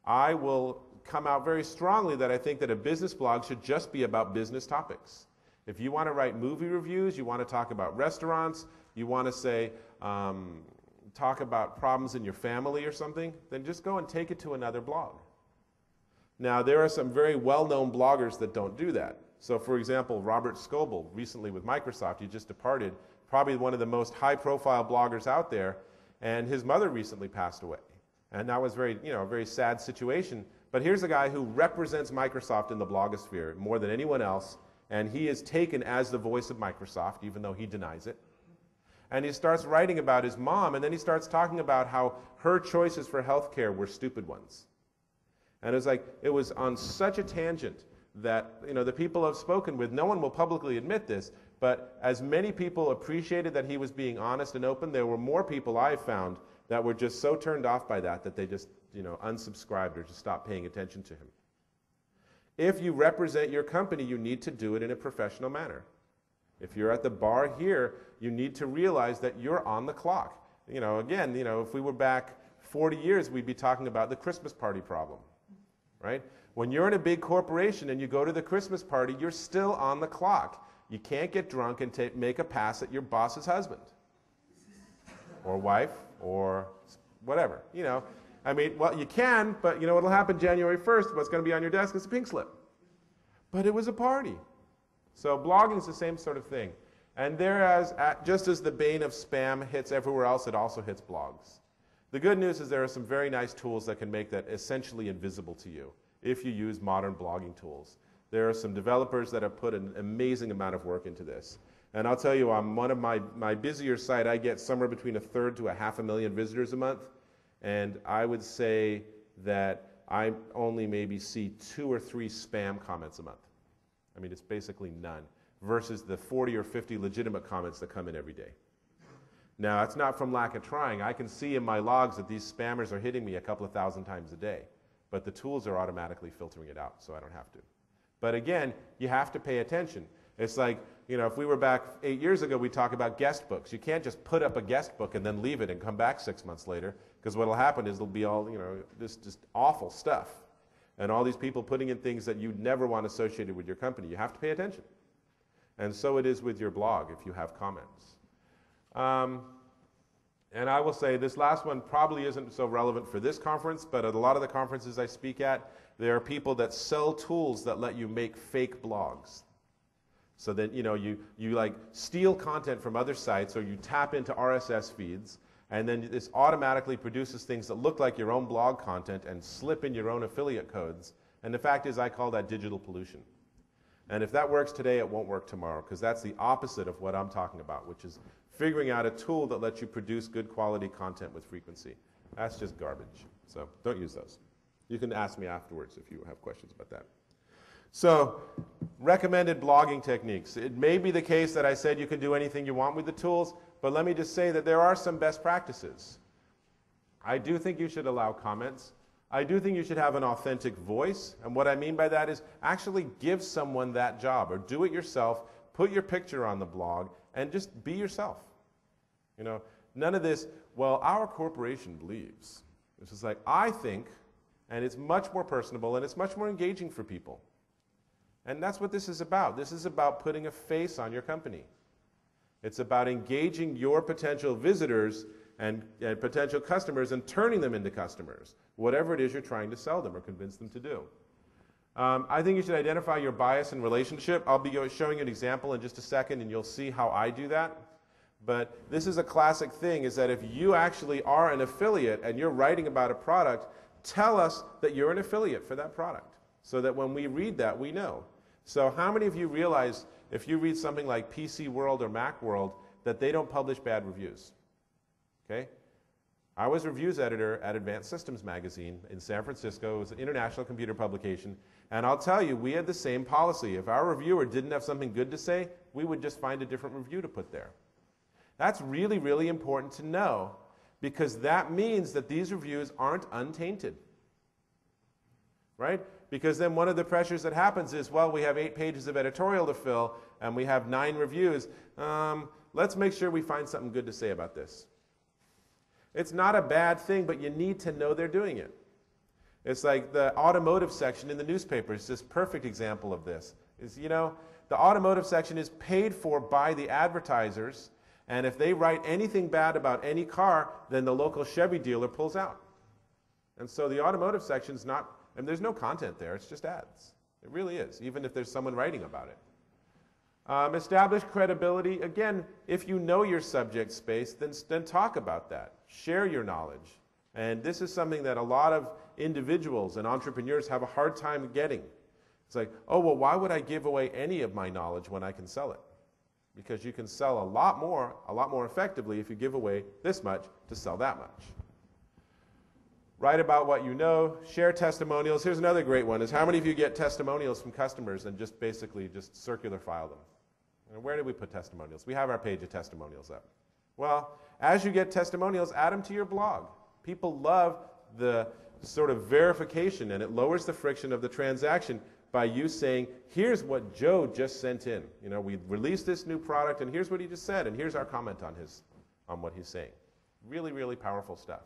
S1: I will come out very strongly that I think that a business blog should just be about business topics. If you want to write movie reviews, you want to talk about restaurants, you want to say, talk about problems in your family or something, then just go and take it to another blog. Now, there are some very well-known bloggers that don't do that. So, for example, Robert Scoble, recently with Microsoft, he just departed, probably one of the most high-profile bloggers out there, and his mother recently passed away. And that was very, you know, a very sad situation. But here's a guy who represents Microsoft in the blogosphere more than anyone else, and he is taken as the voice of Microsoft, even though he denies it. And he starts writing about his mom, and then he starts talking about how her choices for healthcare were stupid ones. And it was like, it was on such a tangent that, you know, the people I've spoken with, no one will publicly admit this, but as many people appreciated that he was being honest and open, there were more people I found that were just so turned off by that that they just, you know, unsubscribed or just stopped paying attention to him. If you represent your company, you need to do it in a professional manner. If you're at the bar here, you need to realize that you're on the clock. You know, again, you know, if we were back 40 years, we'd be talking about the Christmas party problem, right? When you're in a big corporation and you go to the Christmas party, you're still on the clock. You can't get drunk and make a pass at your boss's husband or wife or whatever, you know. I mean, well, you can, but you know what'll happen January 1st? What's going to be on your desk is a pink slip. But it was a party. So blogging is the same sort of thing. And just as the bane of spam hits everywhere else, it also hits blogs. The good news is there are some very nice tools that can make that essentially invisible to you if you use modern blogging tools. There are some developers that have put an amazing amount of work into this. And I'll tell you, on one of my busier site, I get somewhere between 1/3 to 500,000 visitors a month. And I would say that I only maybe see 2 or 3 spam comments a month. I mean, it's basically none, versus the 40 or 50 legitimate comments that come in every day. Now, it's not from lack of trying. I can see in my logs that these spammers are hitting me a couple of thousand times a day, but the tools are automatically filtering it out, so I don't have to. But again, you have to pay attention. It's like, you know, if we were back 8 years ago, we'd talk about guest books. You can't just put up a guest book and then leave it and come back 6 months later, because what will happen is it'll be all, you know, this just awful stuff. And all these people putting in things that you'd never want associated with your company. You have to pay attention. And so it is with your blog if you have comments. And I will say this last one probably isn't so relevant for this conference, but at a lot of the conferences I speak at, there are people that sell tools that let you make fake blogs. So that, you know, you like steal content from other sites, or you tap into RSS feeds, and then this automatically produces things that look like your own blog content and slip in your own affiliate codes. And the fact is, I call that digital pollution. And if that works today, it won't work tomorrow, because that's the opposite of what I'm talking about, which is figuring out a tool that lets you produce good quality content with frequency. That's just garbage. So don't use those. You can ask me afterwards if you have questions about that. So, recommended blogging techniques. It may be the case that I said you can do anything you want with the tools, but let me just say that there are some best practices. I do think you should allow comments. I do think you should have an authentic voice, and what I mean by that is actually give someone that job, or do it yourself, put your picture on the blog, and just be yourself. You know, none of this, well, our corporation believes. It's just like, I think, and it's much more personable, and it's much more engaging for people. And that's what this is about. This is about putting a face on your company. It's about engaging your potential visitors and potential customers and turning them into customers, whatever it is you're trying to sell them or convince them to do. I think you should identify your bias in relationship. I'll be showing you an example in just a second, and you'll see how I do that. But this is a classic thing, is that if you actually are an affiliate and you're writing about a product, tell us that you're an affiliate for that product, so that when we read that, we know. So how many of you realize if you read something like PC World or Mac World that they don't publish bad reviews? Okay? I was reviews editor at Advanced Systems Magazine in San Francisco. It was an international computer publication. And I'll tell you, we had the same policy. If our reviewer didn't have something good to say, we would just find a different review to put there. That's really, really important to know, because that means that these reviews aren't untainted, right? Because then one of the pressures that happens is, well, we have 8 pages of editorial to fill, and we have 9 reviews. Let's make sure we find something good to say about this. It's not a bad thing, but you need to know they're doing it. It's like the automotive section in the newspaper is just a perfect example of this. The automotive section is paid for by the advertisers, and if they write anything bad about any car, then the local Chevy dealer pulls out. And so the automotive section is not, and there's no content there, it's just ads. It really is, even if there's someone writing about it. Establish credibility. Again, if you know your subject space, then talk about that. Share your knowledge. And this is something that a lot of individuals and entrepreneurs have a hard time getting. It's like, oh, well, why would I give away any of my knowledge when I can sell it? Because you can sell a lot more effectively if you give away this much to sell that much. Write about what you know, share testimonials. Here's another great one, is how many of you get testimonials from customers and just basically just circular file them? And where did we put testimonials? We have our page of testimonials up. Well, as you get testimonials, add them to your blog. People love the sort of verification, and it lowers the friction of the transaction by you saying, here's what Joe just sent in. We released this new product, and here's what he just said, and here's our comment on what he's saying. Really, really powerful stuff.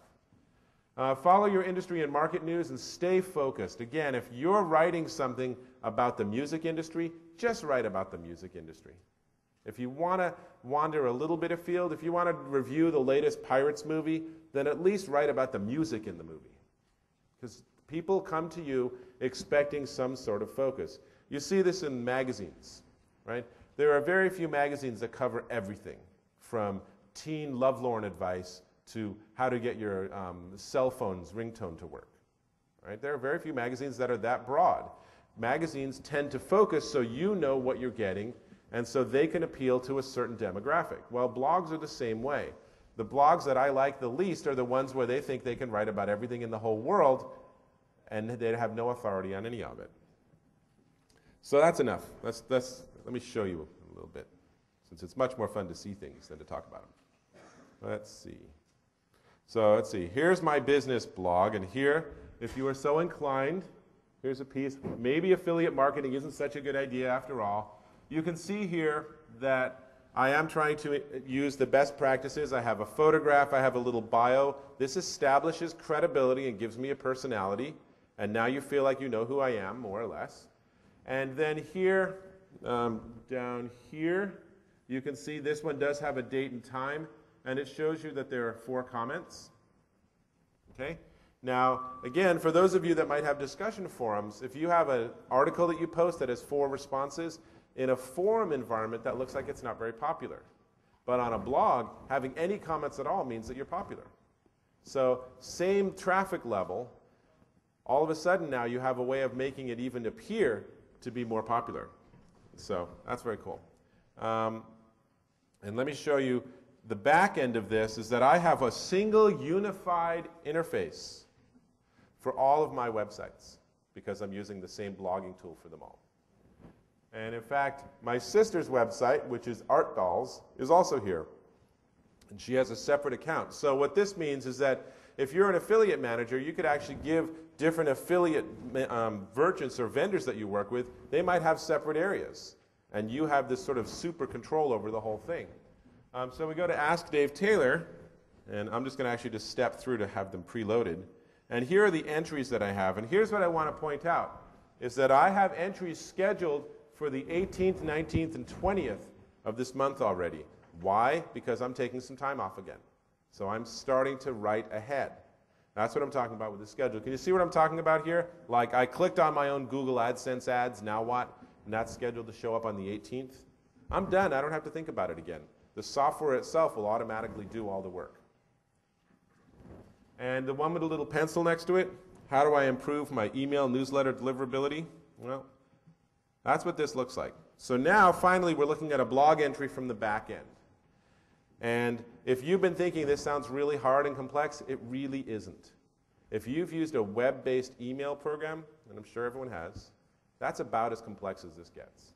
S1: Follow your industry and market news and stay focused. Again, if you're writing something about the music industry, just write about the music industry. If you want to wander a little bit afield, if you want to review the latest Pirates movie, then at least write about the music in the movie. Because people come to you expecting some sort of focus. You see this in magazines, right? There are very few magazines that cover everything, from teen lovelorn advice to how to get your cell phone's ringtone to work. Right? There are very few magazines that are that broad. Magazines tend to focus so you know what you're getting, and so they can appeal to a certain demographic. Well, blogs are the same way. The blogs that I like the least are the ones where they think they can write about everything in the whole world, and they have no authority on any of it. So that's enough. Let me show you a little bit, since it's much more fun to see things than to talk about them. Let's see. So let's see. Here's my business blog, and here, if you are so inclined, here's a piece. Maybe affiliate marketing isn't such a good idea after all. You can see here that I am trying to use the best practices. I have a photograph, I have a little bio. This establishes credibility and gives me a personality, and now you feel like you know who I am, more or less. And then here, down here, you can see this one does have a date and time, and it shows you that there are 4 comments. Okay? Now, again, for those of you that might have discussion forums, if you have an article that you post that has 4 responses, in a forum environment, that looks like it's not very popular. But on a blog, having any comments at all means that you're popular. So, same traffic level, all of a sudden now you have a way of making it even appear to be more popular. So, that's very cool. And let me show you the back end of this is that I have a single unified interface for all of my websites because I'm using the same blogging tool for them all. And in fact, my sister's website, which is Art Dolls, is also here. And she has a separate account. So what this means is that if you're an affiliate manager, you could actually give different affiliate merchants or vendors that you work with, they might have separate areas. And you have this sort of super control over the whole thing. So we go to Ask Dave Taylor, and I'm just going to actually just step through to have them preloaded. And here are the entries that I have. And here's what I want to point out, is that I have entries scheduled for the 18th, 19th, and 20th of this month already. Why? Because I'm taking some time off again. So I'm starting to write ahead. That's what I'm talking about with the schedule. Can you see what I'm talking about here? Like I clicked on my own Google AdSense ads, now what? And that's scheduled to show up on the 18th. I'm done. I don't have to think about it again. The software itself will automatically do all the work. And the one with a little pencil next to it, how do I improve my email newsletter deliverability? Well, that's what this looks like. So now, finally, we're looking at a blog entry from the back end. And if you've been thinking this sounds really hard and complex, it really isn't. If you've used a web-based email program, and I'm sure everyone has, that's about as complex as this gets.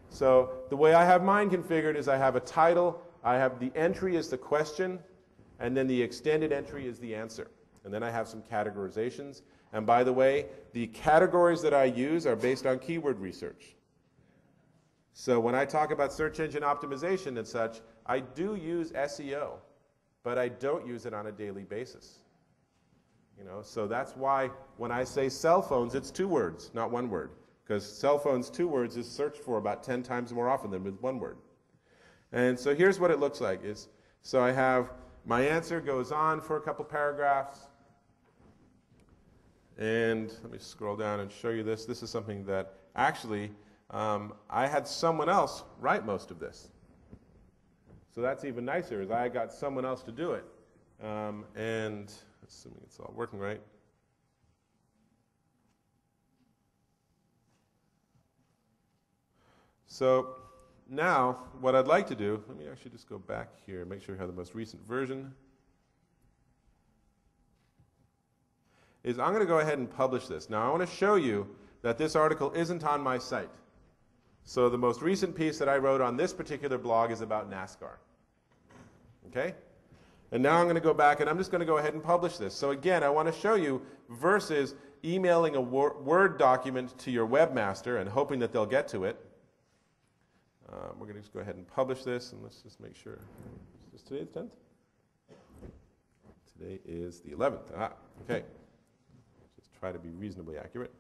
S1: So the way I have mine configured is I have a title, I have the entry is the question, and then the extended entry is the answer. And then I have some categorizations. And by the way, the categories that I use are based on keyword research. So when I talk about search engine optimization and such, I do use SEO, but I don't use it on a daily basis. So that's why when I say cell phones, it's 2 words, not 1 word. Because cell phones, 2 words is searched for about 10 times more often than with 1 word. And so here's what it looks like. So I have my answer goes on for a couple paragraphs. And let me scroll down and show you this. This is something that actually I had someone else write most of this. So that's even nicer, is I got someone else to do it. And assuming it's all working right. So now, what I'd like to do, let me actually just go back here and make sure we have the most recent version, is I'm going to go ahead and publish this. Now, I want to show you that this article isn't on my site. So the most recent piece that I wrote on this particular blog is about NASCAR. Okay? And now I'm going to go back and I'm just going to go ahead and publish this. So again, I want to show you versus emailing a Word document to your webmaster and hoping that they'll get to it. We're going to just go ahead and publish this, and let's just make sure. Is today the 10th? Today is the 11th. Okay. Just try to be reasonably accurate.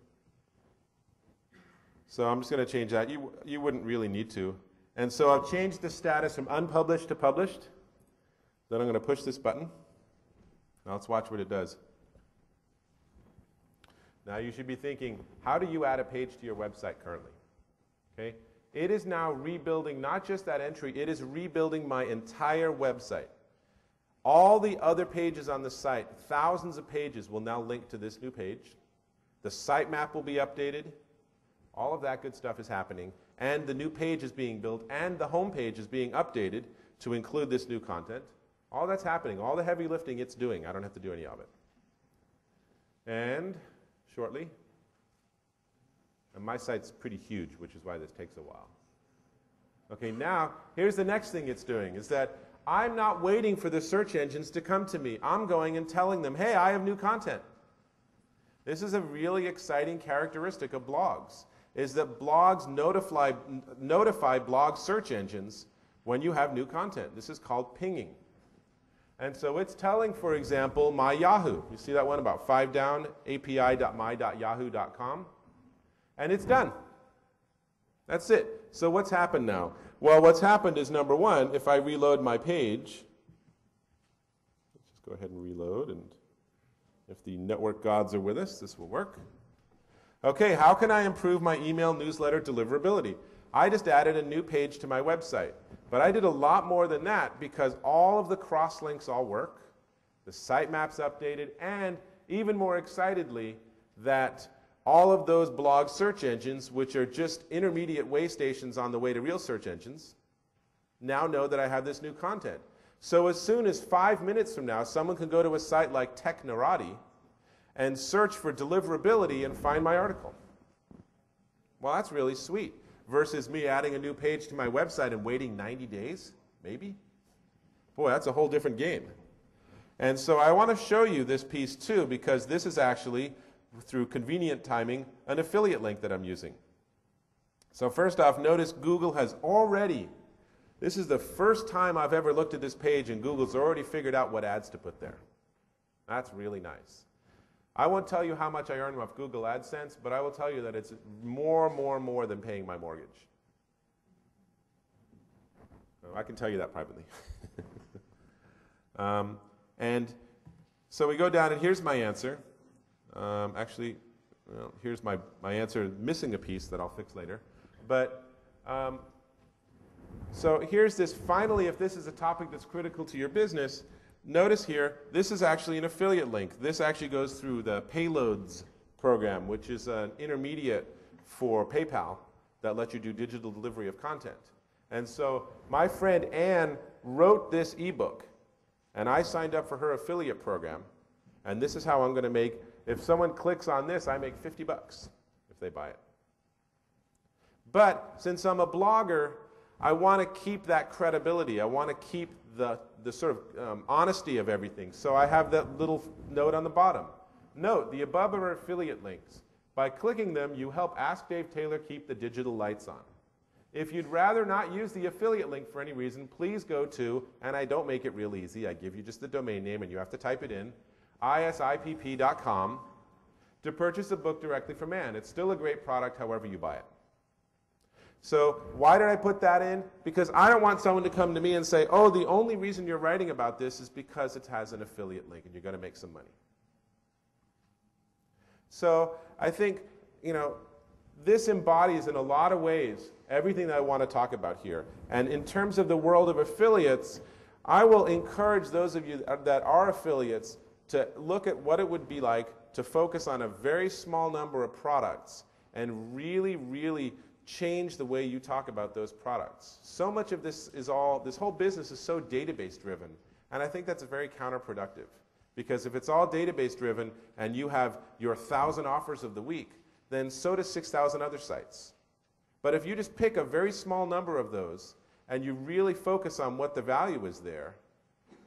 S1: So I'm just going to change that. You wouldn't really need to. And so I've changed the status from unpublished to published. Then I'm going to push this button. Now let's watch what it does. Now you should be thinking, how do you add a page to your website currently? Okay? It is now rebuilding not just that entry, it is rebuilding my entire website. All the other pages on the site, thousands of pages, will now link to this new page. The sitemap will be updated. All of that good stuff is happening. And the new page is being built, and the home page is being updated to include this new content. All that's happening, all the heavy lifting it's doing. I don't have to do any of it. And shortly, and my site's pretty huge, which is why this takes a while. Okay, now, here's the next thing it's doing, is that I'm not waiting for the search engines to come to me. I'm going and telling them, hey, I have new content. This is a really exciting characteristic of blogs, is that blogs notify blog search engines when you have new content. This is called pinging. And so it's telling, for example, my Yahoo. You see that one about 5 down, api.my.yahoo.com? And it's done. That's it. So what's happened now? Well, what's happened is, number one, if I reload my page, let's just go ahead and reload, and if the network gods are with us, this will work. Okay, how can I improve my email newsletter deliverability? I just added a new page to my website. But I did a lot more than that, because all of the cross-links all work, the sitemap's updated, and even more excitedly, that all of those blog search engines, which are just intermediate way stations on the way to real search engines, now know that I have this new content. So as soon as 5 minutes from now, someone can go to a site like Technorati and search for deliverability and find my article. Well, that's really sweet. Versus me adding a new page to my website and waiting 90 days, maybe? Boy, that's a whole different game. And so I want to show you this piece too, because this is actually, through convenient timing, an affiliate link that I'm using. So first off, notice Google has already, this is the first time I've ever looked at this page and Google's already figured out what ads to put there. That's really nice. I won't tell you how much I earn off Google AdSense, but I will tell you that it's more than paying my mortgage. I can tell you that privately. And so we go down, and here's my answer. Actually, well, here's my answer missing a piece that I'll fix later. But so here's this, finally, if this is a topic that's critical to your business, notice here, this is actually an affiliate link. This actually goes through the Payloads program, which is an intermediate for PayPal that lets you do digital delivery of content. And so my friend Anne wrote this ebook, and I signed up for her affiliate program. And this is how I'm going to make, if someone clicks on this, I make $50 if they buy it. But since I'm a blogger, I want to keep that credibility. I want to keep the sort of honesty of everything. So I have that little note on the bottom. Note, the above are affiliate links. By clicking them, you help Ask Dave Taylor keep the digital lights on. If you'd rather not use the affiliate link for any reason, please go to, and I don't make it real easy, I give you just the domain name and you have to type it in, isipp.com, to purchase a book directly from Ann. It's still a great product however you buy it. So why did I put that in? Because I don't want someone to come to me and say, oh, the only reason you're writing about this is because it has an affiliate link and you're going to make some money. So I think, this embodies in a lot of ways everything that I want to talk about here. And in terms of the world of affiliates, I will encourage those of you that are affiliates to look at what it would be like to focus on a very small number of products and really, really change the way you talk about those products. So much of this whole business is so database driven, and I think that's very counterproductive. Because if it's all database driven and you have your 1,000 offers of the week, then so does 6,000 other sites. But if you just pick a very small number of those and you really focus on what the value is there,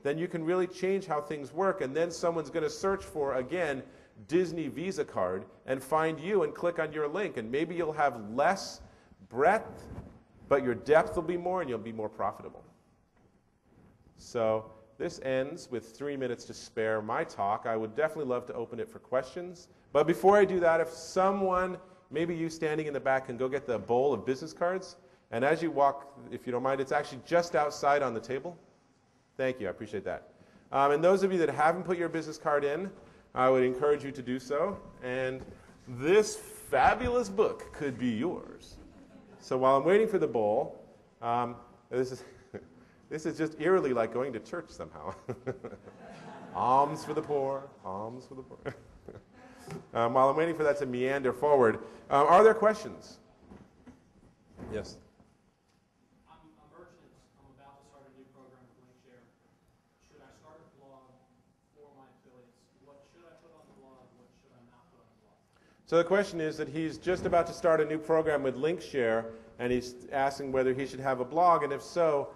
S1: then you can really change how things work, and then someone's going to search for, again, Disney Visa card and find you and click on your link, and maybe you'll have less breadth, but your depth will be more and you'll be more profitable. So this ends with 3 minutes to spare my talk. I would definitely love to open it for questions. But before I do that, if someone, maybe you standing in the back, can go get the bowl of business cards. And as you walk, if you don't mind, it's actually just outside on the table. Thank you, I appreciate that. And those of you that haven't put your business card in, I would encourage you to do so. And this fabulous book could be yours. So while I'm waiting for the bowl, this is just eerily like going to church somehow. Alms for the poor, alms for the poor. While I'm waiting for that to meander forward, are there questions? Yes?
S2: I'm a merchant. I'm about to start a new program with LinkShare. Should I start a blog for my affiliates? What should I put on the blog? What should I not put on the blog?
S1: So the question is that he's just about to start a new program with LinkShare, and he's asking whether he should have a blog, and if so,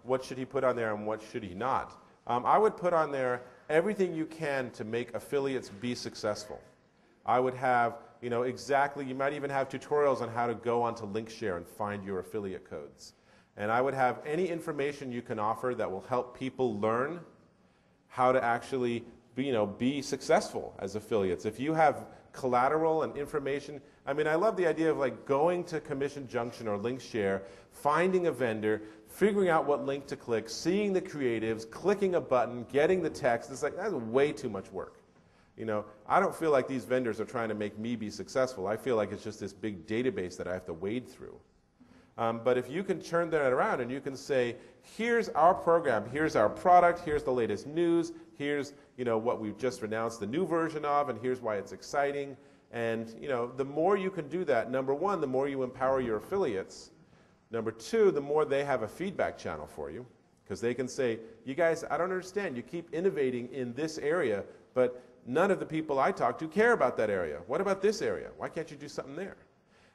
S1: what should he put on there and what should he not? I would put on there everything you can to make affiliates be successful. I would have, you might even have tutorials on how to go onto LinkShare and find your affiliate codes. And I would have any information you can offer that will help people learn how to actually be successful as affiliates. If you have collateral and information, I love the idea of like going to Commission Junction or LinkShare, finding a vendor, figuring out what link to click, seeing the creatives, clicking a button, getting the text. It's like, that's way too much work. I don't feel like these vendors are trying to make me be successful. I feel like it's just this big database that I have to wade through. But if you can turn that around and you can say, here's our program, here's our product, here's the latest news, here's what we've just announced the new version of, and here's why it's exciting. And the more you can do that, number one, the more you empower your affiliates. Number two, the more they have a feedback channel for you, because they can say, you guys, I don't understand. You keep innovating in this area, but none of the people I talk to care about that area. What about this area? Why can't you do something there?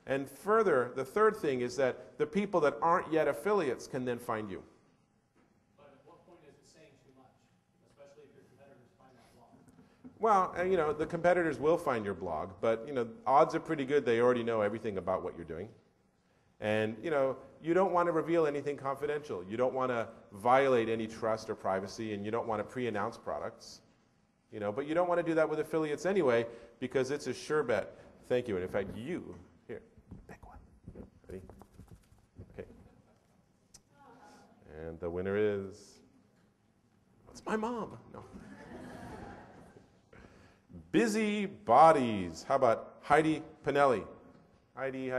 S1: And further, the third thing is that the people that aren't yet affiliates can then find you.
S2: But at what point is it saying too much, especially if your competitors find that blog?
S1: Well, the competitors will find your blog, but odds are pretty good they already know everything about what you're doing. And you don't want to reveal anything confidential. You don't want to violate any trust or privacy, and you don't want to pre-announce products. But you don't want to do that with affiliates anyway, because it's a sure bet. Thank you. And in fact, here, pick one. Ready? Okay. And the winner is, what's my mom? No. Busy Bodies. How about Heidi Pinelli? Heidi.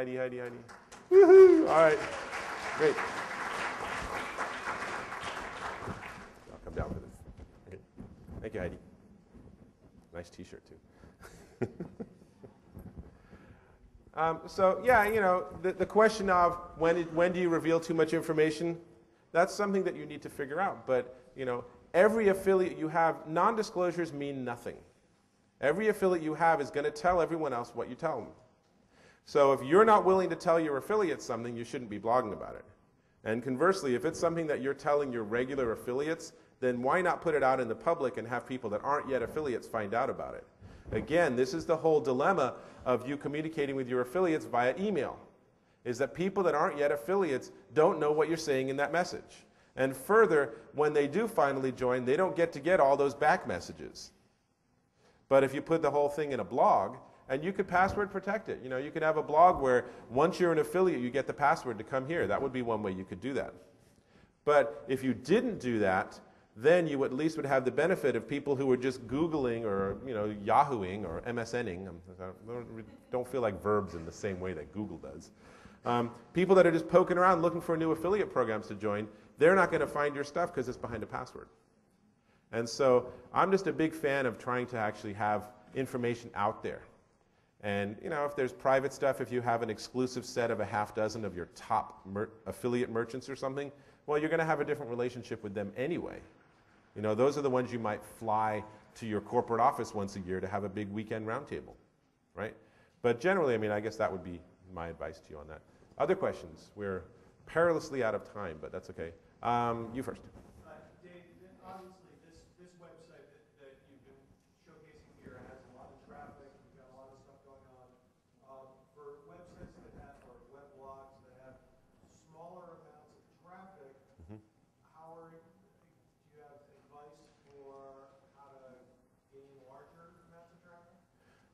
S1: Woohoo! All right. Great. I'll come down for this. Okay. Thank you, Heidi. Nice T-shirt, too. So, yeah, the question of when do you reveal too much information, that's something that you need to figure out. But, every affiliate you have, non-disclosures mean nothing. Every affiliate you have is going to tell everyone else what you tell them. So if you're not willing to tell your affiliates something, you shouldn't be blogging about it. And conversely, if it's something that you're telling your regular affiliates, then why not put it out in the public and have people that aren't yet affiliates find out about it? Again, this is the whole dilemma of you communicating with your affiliates via email, is that people that aren't yet affiliates don't know what you're saying in that message. And further, when they do finally join, they don't get to get all those back messages. But if you put the whole thing in a blog, and you could password protect it. You know, you could have a blog where once you're an affiliate, you get the password to come here. That would be one way you could do that. But if you didn't do that, then you at least would have the benefit of people who were just Googling or, you know, Yahooing or MSNing. I don't feel like verbs in the same way that Google does. People that are just poking around looking for new affiliate programs to join, they're not going to find your stuff because it's behind a password. And so I'm just a big fan of trying to actually have information out there. And, you know, if there's private stuff, if you have an exclusive set of a half dozen of your top affiliate merchants or something, well, you're going to have a different relationship with them anyway. You know, those are the ones you might fly to your corporate office once a year to have a big weekend roundtable, right? But generally, I mean, I guess that would be my advice to you on that. Other questions? We're perilously out of time, but that's okay. You first.
S2: Dave, obviously this website that you've been showcasing here has a lot of traffic. You've got a lot of stuff going on. For websites that have, or web blogs that have smaller amounts of traffic, do you have advice for how to gain larger amounts of traffic?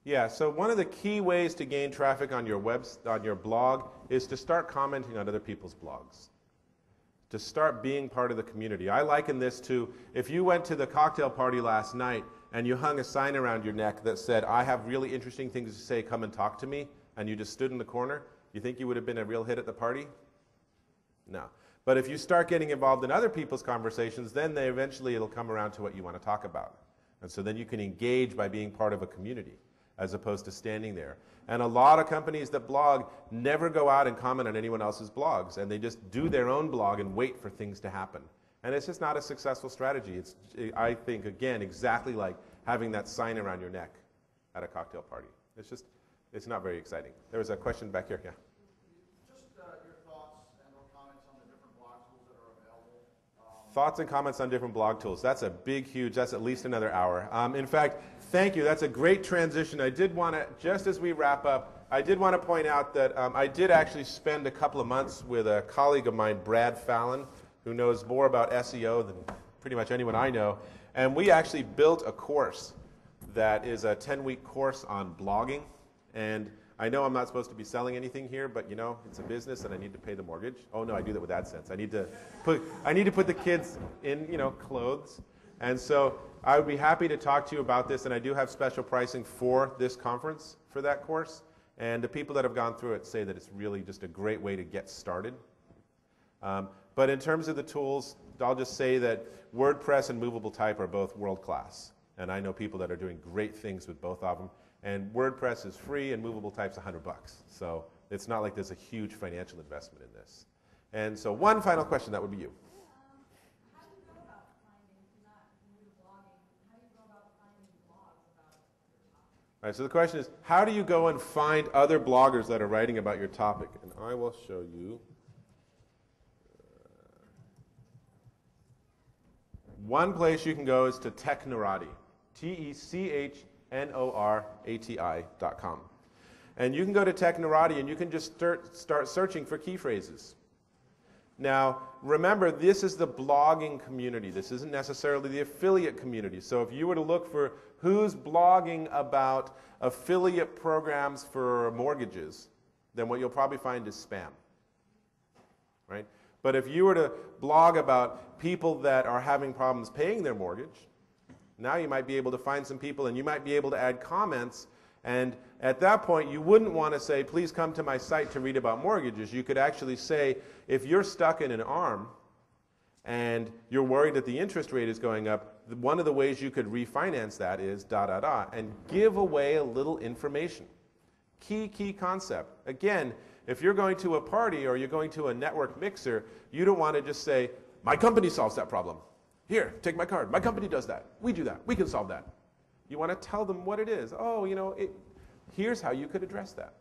S1: Yeah, so one of the key ways to gain traffic on your blog is to start commenting on other people's blogs, to start being part of the community. I liken this to if you went to the cocktail party last night and you hung a sign around your neck that said, "I have really interesting things to say, come and talk to me," and you just stood in the corner, you think you would have been a real hit at the party? No. But if you start getting involved in other people's conversations, then eventually it'll come around to what you want to talk about. And so then you can engage by being part of a community, as opposed to standing there. And a lot of companies that blog never go out and comment on anyone else's blogs, and they just do their own blog and wait for things to happen. And it's just not a successful strategy. It's, I think, again, exactly like having that sign around your neck at a cocktail party. It's not very exciting. There was a question back here, yeah.
S3: Just your thoughts and or comments on the different blog tools that are available.
S1: Thoughts and comments on different blog tools. That's a big, huge, that's at least another hour. In fact, thank you. That's a great transition. I did want to, just as we wrap up, I did want to point out that I did actually spend a couple of months with a colleague of mine, Brad Fallon, who knows more about SEO than pretty much anyone I know. And we actually built a course that is a 10-week course on blogging. And I know I'm not supposed to be selling anything here, but you know, it's a business and I need to pay the mortgage. Oh no, I do that with AdSense. I need to put the kids in, you know, clothes. And so I would be happy to talk to you about this, and I do have special pricing for this conference for that course. And the people that have gone through it say that it's really just a great way to get started. But in terms of the tools, I'll just say that WordPress and Movable Type are both world-class. And I know people that are doing great things with both of them. And WordPress is free, and Movable Type's $100. So it's not like there's a huge financial investment in this. And so one final question, that would be you.
S4: How do you go about finding, if you're not new to blogging, how do you go about finding blogs about your topic?
S1: All right, so the question is, how do you go and find other bloggers that are writing about your topic? And I will show you. One place you can go is to Technorati, TECHNORATI.com. And you can go to Technorati and you can just start searching for key phrases. Now, remember, this is the blogging community. This isn't necessarily the affiliate community. So if you were to look for who's blogging about affiliate programs for mortgages, then what you'll probably find is spam, right? But if you were to blog about people that are having problems paying their mortgage, now you might be able to find some people and you might be able to add comments. And at that point, you wouldn't want to say, please come to my site to read about mortgages. You could actually say, if you're stuck in an ARM and you're worried that the interest rate is going up, one of the ways you could refinance that is ... and give away a little information. Key concept. Again, if you're going to a party or you're going to a network mixer, you don't want to just say, my company solves that problem. Here, take my card. My company does that. We do that. We can solve that. You want to tell them what it is. Oh, you know, here's how you could address that.